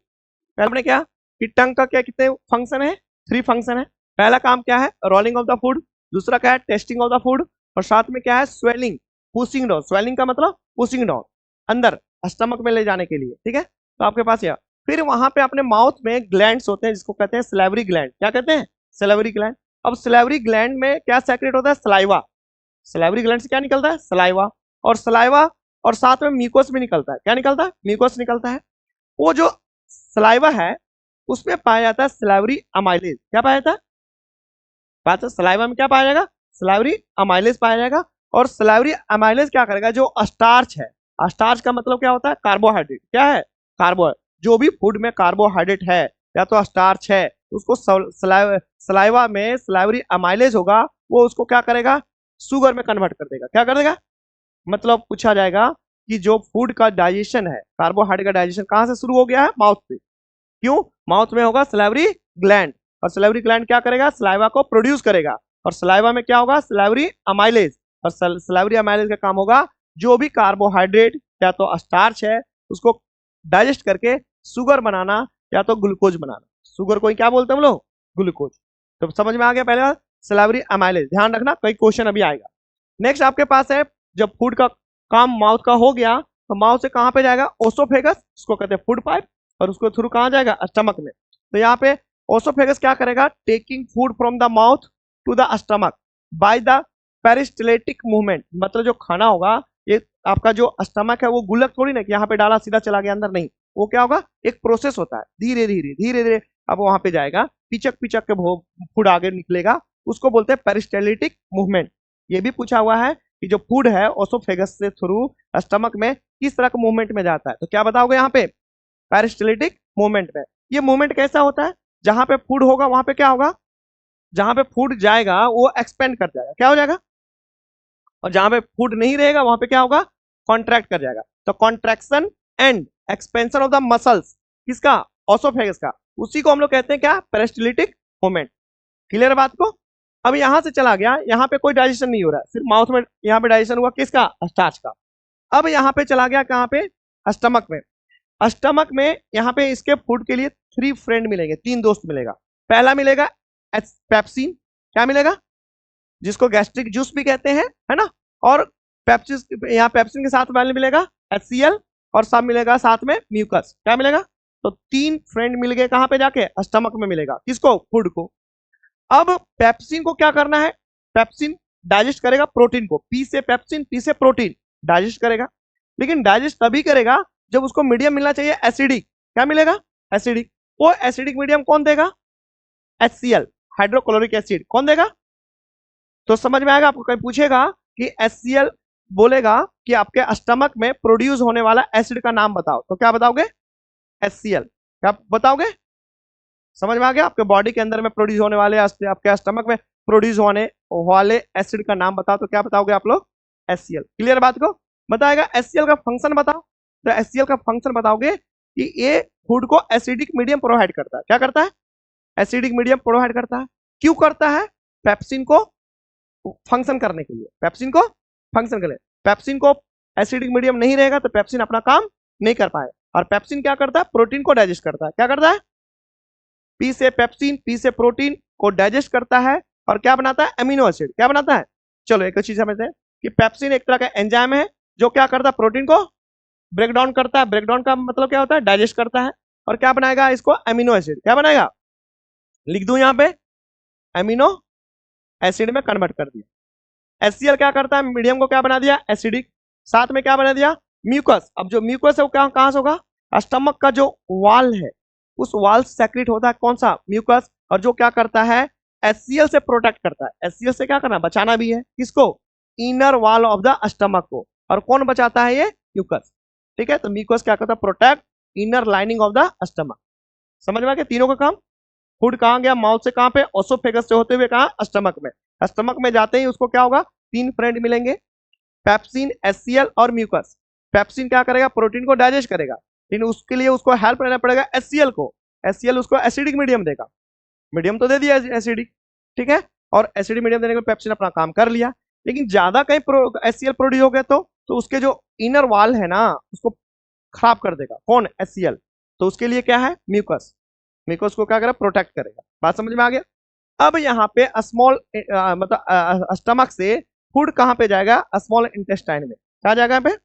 पहले हमने क्या कि टंग का क्या कितने फंक्शन है, 3 फंक्शन है। पहला काम क्या है, रोलिंग ऑफ द फूड। दूसरा क्या है, टेस्टिंग ऑफ द फूड। और साथ में क्या है, स्वेलिंग, पुशिंग डाउन। स्वेलिंग का मतलब पुशिंग डाउन, अंदर स्टमक में ले जाने के लिए, ठीक है। तो आपके पास यह, फिर वहां पे अपने माउथ में ग्लैंड्स होते हैं जिसको कहते हैं सलाइवरी ग्लैंड। क्या कहते हैं, सलाइवरी ग्लैंड। अब सलाइवरी ग्लैंड में क्या सेक्रेट होता है, सलाइवा। सलाइवरी ग्लैंड से क्या निकलता है, सलाइवा। और सलाइवा और साथ में म्यूकोस भी निकलता है। क्या निकलता है, म्यूकोस निकलता है। वो जो सलाइवा है उसमें पाया जाता है सलाइवरी अमाइलेज। क्या पाया जाता है, बात है, सलाइवा में क्या पाया जाएगा, सलाइवरी अमाइलेज पाया जाएगा। और सलाइवरी अमाइलेज क्या करेगा, जो स्टार्च है, स्टार्च का मतलब क्या होता है, कार्बोहाइड्रेट। क्या है, कार्बोहाइड्रेट। जो भी फूड में कार्बोहाइड्रेट है या तो स्टार्च है, उसको सलाइवा में सलाइवरी अमाइलेज होगा, वो उसको क्या करेगा, शुगर में कन्वर्ट कर देगा। क्या कर देगा, मतलब पूछा जाएगा कि जो फूड का डाइजेशन है, कार्बोहाइड्रेट का डाइजेशन कहां से शुरू हो गया है, माउथ से। क्यों, माउथ में होगा सलाइवरी ग्लैंड, और सलाइवरी ग्लैंड क्या करेगा, सलाइवा को प्रोड्यूस करेगा। और सलाइवा में क्या होगा, सलाइवरी अमाइलेज। और सलाइवरी अमाइलेज का काम होगा जो भी कार्बोहाइड्रेट या तो स्टार्च है उसको डाइजेस्ट करके शुगर बनाना या तो ग्लूकोज बनाना। शुगर को क्या बोलते हैं हम लोग, ग्लूकोज। तो समझ में आ गया पहले सलाइवरी अमाइलेज, ध्यान रखना कई क्वेश्चन अभी आएगा। नेक्स्ट आपके पास है, जब फूड का काम माउथ का हो गया तो माउथ से कहां पे जाएगा, ओसोफेगस, उसको कहते हैं फूड पाइप, और उसको थ्रू कहां जाएगा, स्टमक में। तो यहाँ पे ओसोफेगस क्या करेगा, taking food from the mouth to the stomach by the peristaltic movement. मतलब जो खाना होगा, ये आपका जो स्टमक है वो गुल्लक थोड़ी ना कि यहाँ पे डाला सीधा चला गया अंदर, नहीं, वो क्या होगा, एक प्रोसेस होता है, धीरे धीरे धीरे धीरे अब वहां पे जाएगा, पिचक पिचक के फूड आगे निकलेगा, उसको बोलते हैं पेरिस्टेलिटिक मूवमेंट। ये भी पूछा हुआ है कि जो फूड है ओसोफेगस से थ्रू स्टमक में किस तरह का मूवमेंट में जाता है, तो क्या बताओगे यहाँ पे, पेरिस्टेलिटिक मूवमेंट में। ये मूवमेंट कैसा होता है, जहां पे फूड होगा वहां पे क्या होगा, जहां पे फूड जाएगा वो एक्सपेंड कर जाएगा। क्या हो जाएगा, और जहां पे फूड नहीं रहेगा वहां पे क्या होगा, कॉन्ट्रैक्ट कर जाएगा। तो contraction and expansion of the muscles किसका, ओसोफेगस का, उसी को हम लोग कहते हैं क्या, पेरिस्टाल्टिक मूवमेंट। क्लियर बात को। अब यहां से चला गया, यहाँ पे कोई डाइजेशन नहीं हो रहा है, सिर्फ माउथ में यहाँ पे डाइजेशन हुआ किसका, स्टार्च का। अब यहाँ पे चला गया कहाँ पे, स्टमक में। स्टमक में यहाँ पे इसके फूड के लिए 3 फ्रेंड मिलेंगे, 3 दोस्त मिलेगा। पहला मिलेगा पेप्सिन, क्या मिलेगा, जिसको गैस्ट्रिक जूस भी कहते हैं, है ना। और पेप्सिस, यहाँ पेप्सिन के साथ वाले मिलेगा HCl, और सब मिलेगा साथ में म्यूकस, क्या मिलेगा। तो 3 फ्रेंड मिल गए कहाँ पे जाके, स्टमक में मिलेगा, किसको, फूड को। अब पेप्सिन को क्या करना है, पेप्सिन डाइजेस्ट करेगा प्रोटीन को, पी से पेप्सिन, पी से प्रोटीन, डाइजेस्ट करेगा। लेकिन डाइजेस्ट तभी करेगा जब उसको मीडियम मिलना चाहिए एसिडिक, क्या मिलेगा, एसिडिक। वो एसिडिक मीडियम कौन देगा, HCl, हाइड्रोक्लोरिक एसिड, कौन देगा। तो समझ में आएगा, आपको कहीं पूछेगा कि HCl बोलेगा कि आपके स्टमक में प्रोड्यूस होने वाला एसिड का नाम बताओ, तो क्या बताओगे, HCl, क्या बताओगे। समझ में आ गया, आपके बॉडी के अंदर में प्रोड्यूस होने वाले, आपके स्टमक में प्रोड्यूस होने वाले एसिड का नाम बताओ, तो क्या बताओगे आप लोग, HCl। क्लियर बात को। बताएगा HCl का फंक्शन बताओ, तो HCl का फंक्शन बताओगे कि ये फूड को एसिडिक मीडियम प्रोवाइड करता है, क्या करता है, एसिडिक मीडियम प्रोवाइड करता है। क्यों करता है, पेप्सिन को फंक्शन करने के लिए, पेप्सिन को फंक्शन के लिए। पेप्सिन को एसिडिक मीडियम नहीं रहेगा तो पेप्सिन अपना काम नहीं कर पाए। और पेप्सिन क्या करता है, प्रोटीन को डाइजेस्ट करता है, क्या करता है, पी से पेप्सिन, पी से प्रोटीन को डाइजेस्ट करता है, और क्या बनाता है, अमीनो एसिड, क्या बनाता है। चलो एक चीज समझते हैं कि पेप्सिन एक तरह का एंजाइम है जो क्या करता है, प्रोटीन को ब्रेक डाउन करता है। ब्रेक डाउन का मतलब क्या होता है, डाइजेस्ट करता है, और क्या बनाएगा, इसको अमीनो एसिड, क्या बनाएगा, लिख दूं यहाँ पे, अमीनो एसिड में कन्वर्ट कर दिया। HCl क्या करता है, मीडियम को क्या बना दिया, एसिडिक, साथ में क्या बना दिया, म्यूकस। अब जो म्यूकस है वो कहां से होगा, स्टमक का जो वाल है उस वाल से सेक्रेट होता है कौन सा, म्यूकस, और जो क्या करता है, HCl से प्रोटेक्ट करता है। HCl से क्या करना, बचाना भी है, किसको, inner wall of the stomach को। और कौन बचाता है, ये म्यूकस, ठीक है। तो म्यूकस क्या करता है, protect inner lining of the stomach. समझ में आ गया तीनों का काम। फूड कहाँ गया, माउथ से कहाँ पे, ओसोफेगस से होते हुए कहाँ, स्टमक में। स्टमक में जाते ही उसको क्या होगा, 3 फ्रेंड मिलेंगे, पेप्सिन, HCl और म्यूकस। पेप्सिन क्या करेगा, प्रोटीन को डाइजेस्ट करेगा, लेकिन उसके लिए उसको हेल्प लेना पड़ेगा HCl को। HCl उसको एसिडिक मीडियम देगा, मीडियम तो दे दिया एसिडिक, ठीक है। और एसिडिक मीडियम देने के बाद पेप्सिन अपना काम कर लिया। लेकिन ज्यादा कहीं HCl प्रोड्यूस हो गया तो उसके जो इनर वॉल है ना उसको खराब कर देगा, कौन, HCl। तो उसके लिए क्या है, म्यूकस, म्यूकस को क्या करेगा, प्रोटेक्ट करेगा। बात समझ में आ गया। अब यहाँ पे स्मॉल मतलब स्टमक से फूड कहाँ पे जाएगा, स्मॉल इंटेस्टाइन में, क्या जाएगा यहाँ पे।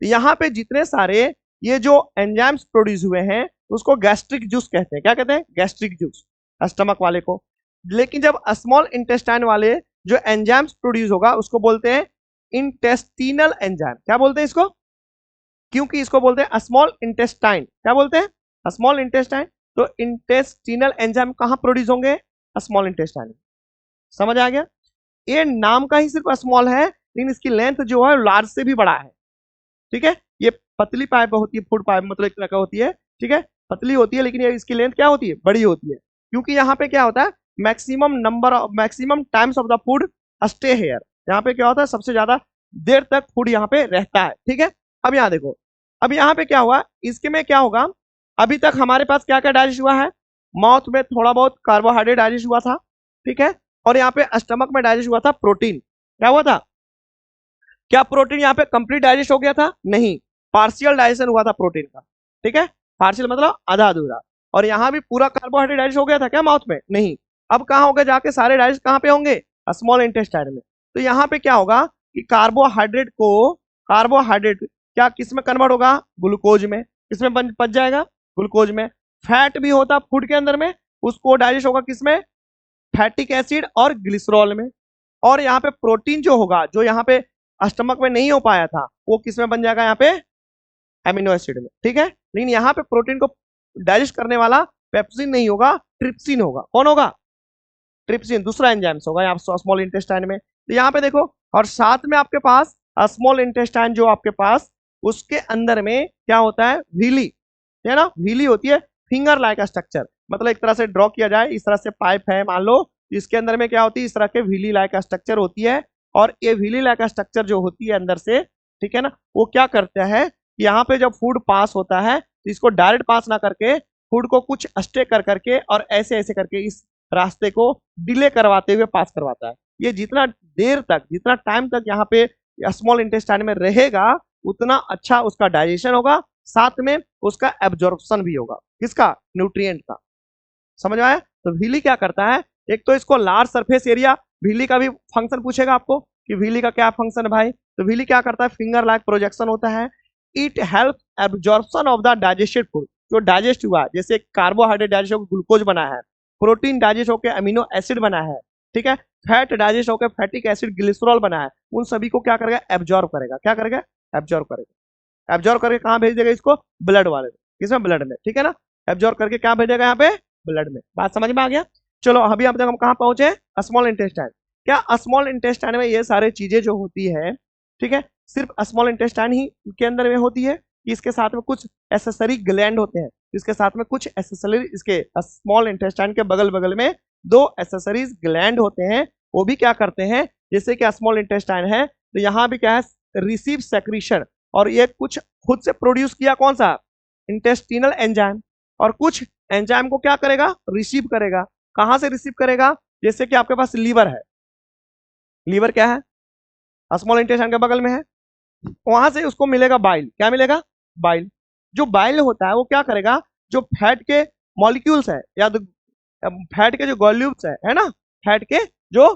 यहाँ पे जितने सारे ये जो एंजाइम्स प्रोड्यूस हुए हैं उसको गैस्ट्रिक जूस कहते हैं, क्या कहते हैं, गैस्ट्रिक जूस, स्टमक वाले को। लेकिन जब स्मॉल इंटेस्टाइन वाले जो एंजाइम्स प्रोड्यूस होगा उसको बोलते हैं इंटेस्टिनल एंजाइम, क्या बोलते हैं इसको, क्योंकि इसको बोलते हैं स्मॉल इंटेस्टाइन, क्या बोलते हैं, स्मॉल इंटेस्टाइन। तो इंटेस्टिनल एंजाइम कहाँ प्रोड्यूस होंगे, स्मॉल इंटेस्टाइन। समझ आ गया। ये नाम का ही सिर्फ स्मॉल है, लेकिन इसकी लेंथ जो है लार्ज से भी बड़ा है, ठीक है। ये पतली पाइप होती है, फूड पाइप मतलब एक तरह का होती है, ठीक है, पतली होती है, लेकिन ये इसकी लेंथ क्या होती है, बड़ी होती है। क्योंकि यहाँ पे क्या होता है, maximum times of the food stay here, यहाँ पे क्या होता है, सबसे ज्यादा देर तक फूड यहाँ पे रहता है, ठीक है। अब यहाँ देखो, अब यहाँ पे क्या हुआ, इसके में क्या होगा, अभी तक हमारे पास क्या क्या डाइजेस्ट हुआ है, माउथ में थोड़ा बहुत कार्बोहाइड्रेट डाइजेस्ट हुआ था, ठीक है। और यहाँ पे स्टमक में डाइजेस्ट हुआ था प्रोटीन, क्या हुआ था, क्या प्रोटीन यहाँ पे कंप्लीट डाइजेस्ट हो गया था, नहीं, पार्शियल डाइजेशन हुआ था प्रोटीन का, ठीक है। पार्शियल मतलब आधा अधूरा। और यहाँ भी पूरा कार्बोहाइड्रेट डाइजेस्ट हो गया था क्या, माउथ में, नहीं। अब कहाँ होगा जाके, सारे डाइजेस्ट कहाँ पे होंगे, स्मॉल इंटेस्टाइन में। तो यहाँ पे क्या होगा कि कार्बोहाइड्रेट क्या किस में कन्वर्ट होगा, ग्लूकोज में, किसमें बच जाएगा, ग्लूकोज में। फैट भी होता फूड के अंदर में, उसको डाइजेस्ट होगा किसमें, फैटिक एसिड और ग्लिसरॉल में। और यहाँ पे प्रोटीन जो होगा, जो यहाँ पे स्टमक में नहीं हो पाया था, वो किसमें बन जाएगा, यहाँ पे एमिनो एसिड में, ठीक है। लेकिन यहाँ पे प्रोटीन को डाइजेस्ट करने वाला पेप्सिन नहीं होगा, ट्रिप्सिन होगा, कौन होगा, ट्रिप्सिन, दूसरा एंजाइम्स होगा यहाँ स्मॉल इंटेस्टाइन में। तो यहाँ पे देखो, और साथ में आपके पास स्मॉल इंटेस्टाइन जो आपके पास, उसके अंदर में क्या होता है, व्हीली, है ना, व्हीली होती है, फिंगर लाइक स्ट्रक्चर, मतलब एक तरह से ड्रॉ किया जाए, इस तरह से पाइप है मान लो, इसके अंदर में क्या होती है, इस तरह के व्हीली लाइक स्ट्रक्चर होती है। और ये व्हीली लाइक स्ट्रक्चर जो होती है अंदर से, ठीक है ना, वो क्या करता है कि यहाँ पे जब फूड पास होता है तो इसको डायरेक्ट पास ना करके फूड को कुछ स्टे कर करके और ऐसे ऐसे करके इस रास्ते को डिले करवाते हुए पास करवाता है। ये जितना देर तक, जितना टाइम तक यहाँ पे स्मॉल इंटेस्टाइन में रहेगा उतना अच्छा उसका डाइजेशन होगा, साथ में उसका एब्जॉर्प्शन भी होगा, किसका, न्यूट्रिएंट का। समझ में आया? तो व्हीली क्या करता है, एक तो इसको लार्ज सरफेस एरिया, व्हीली का भी फंक्शन पूछेगा आपको कि व्हीली का क्या फंक्शन है भाई, तो व्हीली क्या करता है, फिंगर लाइक प्रोजेक्शन होता है। It help absorption of the digested food, जो डाइजेस्ट हुआ, जैसे कार्बोहाइड्रेट डाइजेस्ट होकर ग्लूकोज बना है, प्रोटीन डाइजेस्ट होकर अमीनो एसिड बना है, ठीक है, फैट डाइजेस्ट होकर फैटिक एसिड ग्लिसरॉल बना है, उन सभी को क्या करेगा, एब्जॉर्ब करेगा। क्या करेगा, एब्जॉर्ब करेगा। एब्जॉर्ब करके कहाँ भेज देगा इसको, ब्लड वाले में, किसमें, ब्लड में, ठीक है ना। एब्जॉर्ब करके क्या भेजेगा यहाँ पे, ब्लड में। बात समझ में आ गया? चलो अभी अब तक हम कहाँ पहुंचे, स्मॉल इंटेस्टाइन। क्या स्मॉल इंटेस्टाइन में ये सारे चीजें जो होती है, ठीक है, सिर्फ स्मॉल इंटेस्टाइन ही के अंदर में होती है कि इसके साथ में कुछ एसेसरी ग्लैंड होते हैं, इसके साथ में कुछ एसेसरी, इसके स्मॉल इंटेस्टाइन के बगल बगल में दो एसेसरीज ग्लैंड होते हैं, वो भी क्या करते हैं, जैसे कि स्मॉल इंटेस्टाइन है तो यहाँ भी क्या है, रिसीव सेक्रीशन, और ये कुछ खुद से प्रोड्यूस किया, कौन सा, इंटेस्टिनल एंजाइम, और कुछ एंजाइम को क्या करेगा, रिसीव करेगा। कहां से रिसीव करेगा, जैसे कि आपके पास लीवर है, लीवर क्या है, स्मॉल इंटेस्टाइन के बगल में है, वहां से उसको मिलेगा बाइल। क्या मिलेगा, बाइल। जो बाइल होता है वो क्या करेगा, जो फैट के मॉलिक्यूल्स है या तो फैट के जो ग्लोब्यूल्स है ना, फैट के जो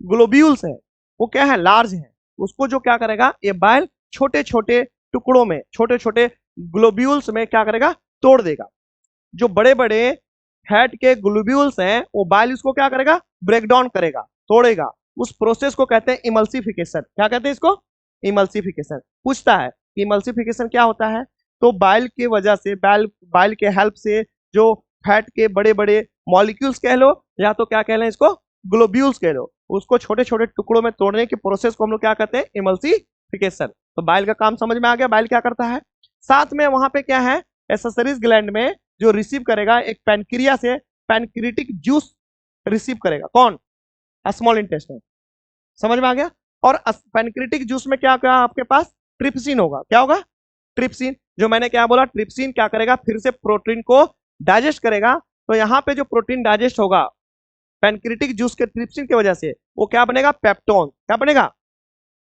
ग्लोब्यूल्स है वो क्या है, लार्ज है, उसको जो क्या करेगा, ये बाइल छोटे छोटे टुकड़ों में, छोटे छोटे ग्लोब्यूल्स में क्या करेगा, तोड़ देगा। जो बड़े बड़े फैट के ग्लोब्यूल्स हैं वो बाइल उसको क्या करेगा, ब्रेक डाउन करेगा, तोड़ेगा। उस प्रोसेस को कहते हैं इमल्सिफिकेशन। क्या कहते हैं इसको, इमल्सिफिकेशन। पूछता है कि इमल्सिफिकेशन क्या होता है, तो बाइल की वजह से, बाइल के हेल्प से जो फैट के बड़े बड़े मॉलिक्यूल्स कह लो या तो क्या कह लें इसको, ग्लोब्यूल्स कह लो, उसको छोटे छोटे टुकड़ों में तोड़ने के प्रोसेस को हम लोग क्या कहते हैं, इमल्सिफिकेशन। तो बाइल का काम समझ में आ गया, बाइल क्या करता है। साथ में वहां पे क्या है, एसेसरीज ग्लैंड में जो रिसीव करेगा, एक पैनक्रिया से पैनक्रिटिक जूस रिसीव करेगा, कौन, स्मॉल इंटेस्टाइन। समझ में आ गया। और पैनक्रिटिक जूस में क्या क्या आपके पास, ट्रिप्सिन होगा। क्या होगा, ट्रिप्सिन। जो मैंने क्या बोला, ट्रिप्सिन क्या करेगा, फिर से प्रोटीन को डाइजेस्ट करेगा। तो यहाँ पे जो प्रोटीन डाइजेस्ट होगा पैनक्रिटिक जूस के ट्रिप्सिन की वजह से, वो क्या बनेगा, पेप्टोन। क्या बनेगा,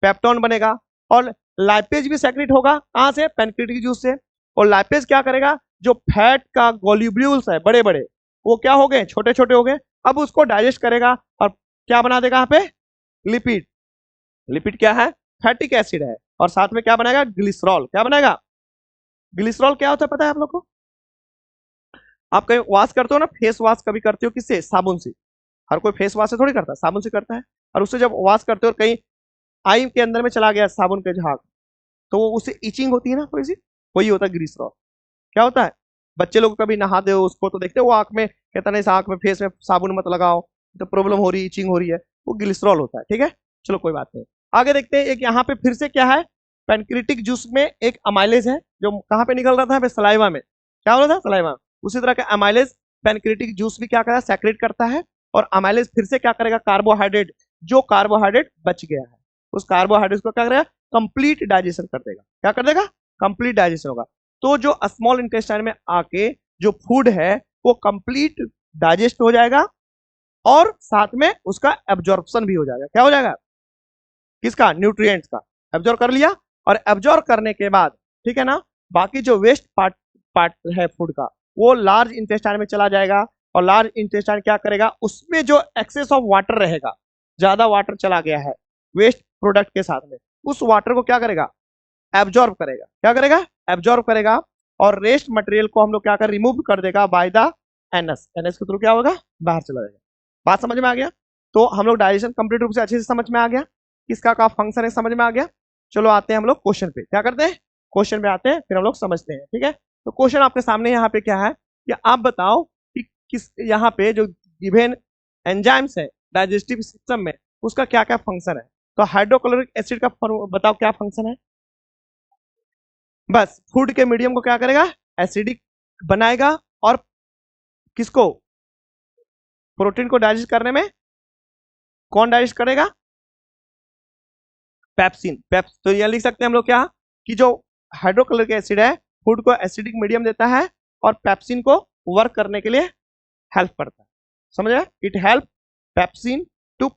पेप्टोन बनेगा। और लाइपेज भी सेक्रेट होगा, कहां से, पैनक्रिटिक जूस से। और लाइपेज क्या करेगा, जो फैट का ग्लोब्यूल्स है बड़े बड़े, वो क्या हो गए, छोटे छोटे हो गए, अब उसको डाइजेस्ट करेगा और क्या बना देगा यहाँ पे, लिपिड। लिपिड क्या है, फैटिक एसिड है, और साथ में क्या बनाएगा, ग्लिसरॉल। क्या बनाएगा, ग्लिसरॉल क्या होता है पता है आप लोग को, आप कहीं वॉश करते हो ना, फेस वॉश कभी करते हो किससे, साबुन से। हर कोई फेस वॉश से थोड़ी करता है, साबुन से करता है। और उससे जब वॉश करते हो और कहीं आई के अंदर में चला गया साबुन के झाग, तो वो उससे इचिंग होती है ना थोड़ी सी, वही होता है ग्लिसरॉल। क्या होता है, बच्चे लोग कभी नहाते हो उसको तो देखते हो वो आंख में कहता नहीं, आंख में फेस में साबुन मत लगाओ, तो प्रॉब्लम हो रही है, इचिंग हो रही है, वो ग्लिसरॉल होता है। ठीक है, चलो कोई बात नहीं, आगे देखते हैं। एक यहाँ पे फिर से क्या है, पैनक्रिटिक जूस में एक अमाइलेज है जो कहाँ पे निकल रहा था, सलाइवा में। क्या हो रहा था, सलाइवा। उसी तरह का अमाइलेज पैनक्रिटिक जूस भी क्या करता है, सेक्रेट करता है। और अमाइलेज फिर से क्या करेगा, कार्बोहाइड्रेट, जो कार्बोहाइड्रेट बच गया है उस कार्बोहाइड्रेट को क्या करेगा, कंप्लीट डाइजेशन कर देगा। क्या कर देगा, कंप्लीट डाइजेशन होगा। तो जो स्मॉल इंटेस्टाइन में आके जो फूड है वो कंप्लीट डाइजेस्ट हो जाएगा और साथ में उसका एब्जॉर्प्शन भी हो जाएगा। क्या हो जाएगा, किसका, न्यूट्रिएंट्स का। एब्जॉर्ब कर लिया, और एब्जॉर्ब करने के बाद, ठीक है ना, बाकी जो वेस्ट पार्ट पार्ट है फूड का, वो लार्ज इंटेस्टाइन में चला जाएगा। और लार्ज इंटेस्टाइन क्या करेगा, उसमें जो एक्सेस ऑफ वाटर रहेगा, ज्यादा वाटर चला गया है वेस्ट प्रोडक्ट के साथ में, उस वाटर को क्या करेगा, एब्जॉर्ब करेगा। क्या करेगा, एब्जॉर्ब करेगा। और रेस्ट मटेरियल को हम लोग क्या कर, रिमूव कर देगा बाय द एनएस। एनएस के थ्रू क्या होगा, बाहर चला जाएगा। बात समझ में आ गया। तो हम लोग डाइजेशन कंप्लीट रूप से अच्छे से समझ में आ गया, किसका का फंक्शन है समझ में आ गया। चलो आते हैं हम लोग क्वेश्चन पे। क्या करते हैं, क्वेश्चन पे आते हैं, फिर हम लोग समझते हैं। ठीक है, तो क्वेश्चन आपके सामने यहाँ पे क्या है कि आप बताओ कि किस यहाँ पे जो गिवन एंजाइम्स है डाइजेस्टिव सिस्टम में, उसका क्या क्या फंक्शन है। तो हाइड्रोक्लोरिक एसिड का बताओ क्या फंक्शन है। बस फूड के मीडियम को क्या करेगा, एसिडिक बनाएगा। और किसको, प्रोटीन को डाइजेस्ट करने में कौन डाइजेस्ट करेगा, पेप्सिन। तो ये लिख सकते हैं हम लोग क्या, कि जो हाइड्रोक्लोरिक एसिड है फूड को एसिडिक मीडियम देता है और पेप्सिन को वर्क करने के लिए हेल्प करता है। समझ गए? It help pepsin to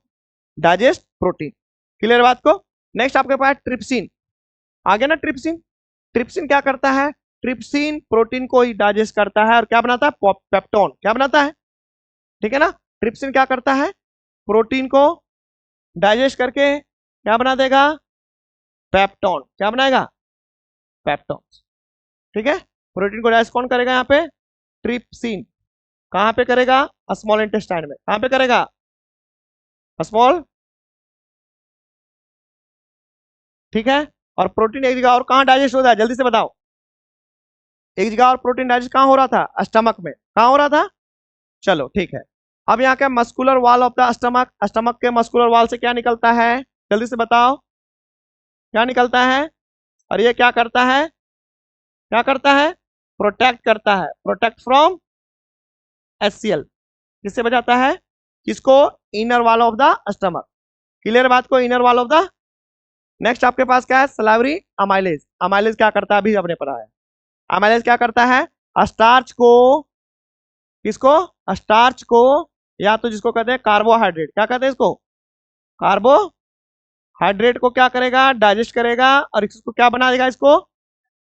digest protein. Clear बात को? नेक्स्ट आपके पास ट्रिप्सिन आ गया ना। ट्रिप्सिन, ट्रिप्सिन क्या करता है? ट्रिप्सिन प्रोटीन को ही डाइजेस्ट करता है और क्या बनाता है? पेप्टोन। क्या बनाता है? ठीक है ना। ट्रिप्सिन क्या करता है? प्रोटीन को डाइजेस्ट करके क्या बना देगा? पेप्टोन। क्या बनाएगा? पेप्टोन। ठीक है। प्रोटीन को डाइजेस्ट कौन करेगा यहाँ पे? ट्रिप्सिन। कहां पे करेगा? स्मॉल इंटेस्टाइन में। कहां पे करेगा? स्मॉल। ठीक है। और प्रोटीन एक जगह और कहां डाइजेस्ट होता है? जल्दी से बताओ। एक जगह और प्रोटीन डाइजेस्ट कहां हो रहा था? स्टमक में। कहां हो रहा था? चलो ठीक है। अब यहाँ क्या muscular wall of the stomach, stomach के मस्कुलर वॉल से क्या निकलता है? जल्दी से बताओ क्या निकलता है? और ये क्या करता है? क्या करता है? प्रोटेक्ट करता है। Protect from HCl। किससे बचाता है? किसको? Inner wall of the stomach. Clear बात को? Inner wall of the. Next आपके पास क्या है? Salivary amylase. अमाइलेज क्या करता है? अभी हमने पढ़ा है। अमाइलेज क्या करता है? स्टार्च को, किसको? स्टार्च को, या तो जिसको कहते हैं कार्बोहाइड्रेट। क्या कहते हैं इसको? कार्बोहाइड्रेट को क्या करेगा? डाइजेस्ट करेगा और इसको क्या बना देगा? इसको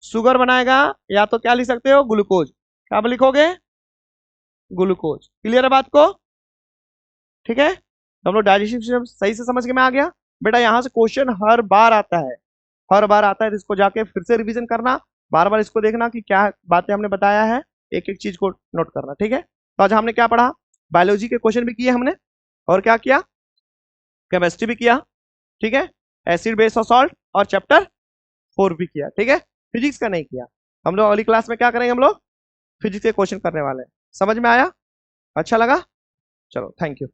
शुगर बनाएगा, या तो क्या लिख सकते हो? ग्लूकोज। क्या लिखोगे? ग्लूकोज। क्लियर है बात को? ठीक है। तो हम लोग डाइजेस्टिव सिस्टम सही से समझ के में आ गया। बेटा यहाँ से क्वेश्चन हर बार आता है, हर बार आता है, तो इसको जाके फिर से रिवीजन करना, बार बार इसको देखना कि क्या बातें हमने बताया है, एक एक चीज को नोट करना। ठीक है। तो आज हमने क्या पढ़ा? बायोलॉजी के क्वेश्चन भी किए हमने, और क्या किया? केमिस्ट्री भी किया। ठीक है। एसिड बेस और सॉल्ट, और चैप्टर 4 भी किया। ठीक है। फिजिक्स का नहीं किया। हम लोग अगली क्लास में क्या करेंगे? हम लोग फिजिक्स के क्वेश्चन करने वाले हैं। समझ में आया? अच्छा लगा? चलो थैंक यू।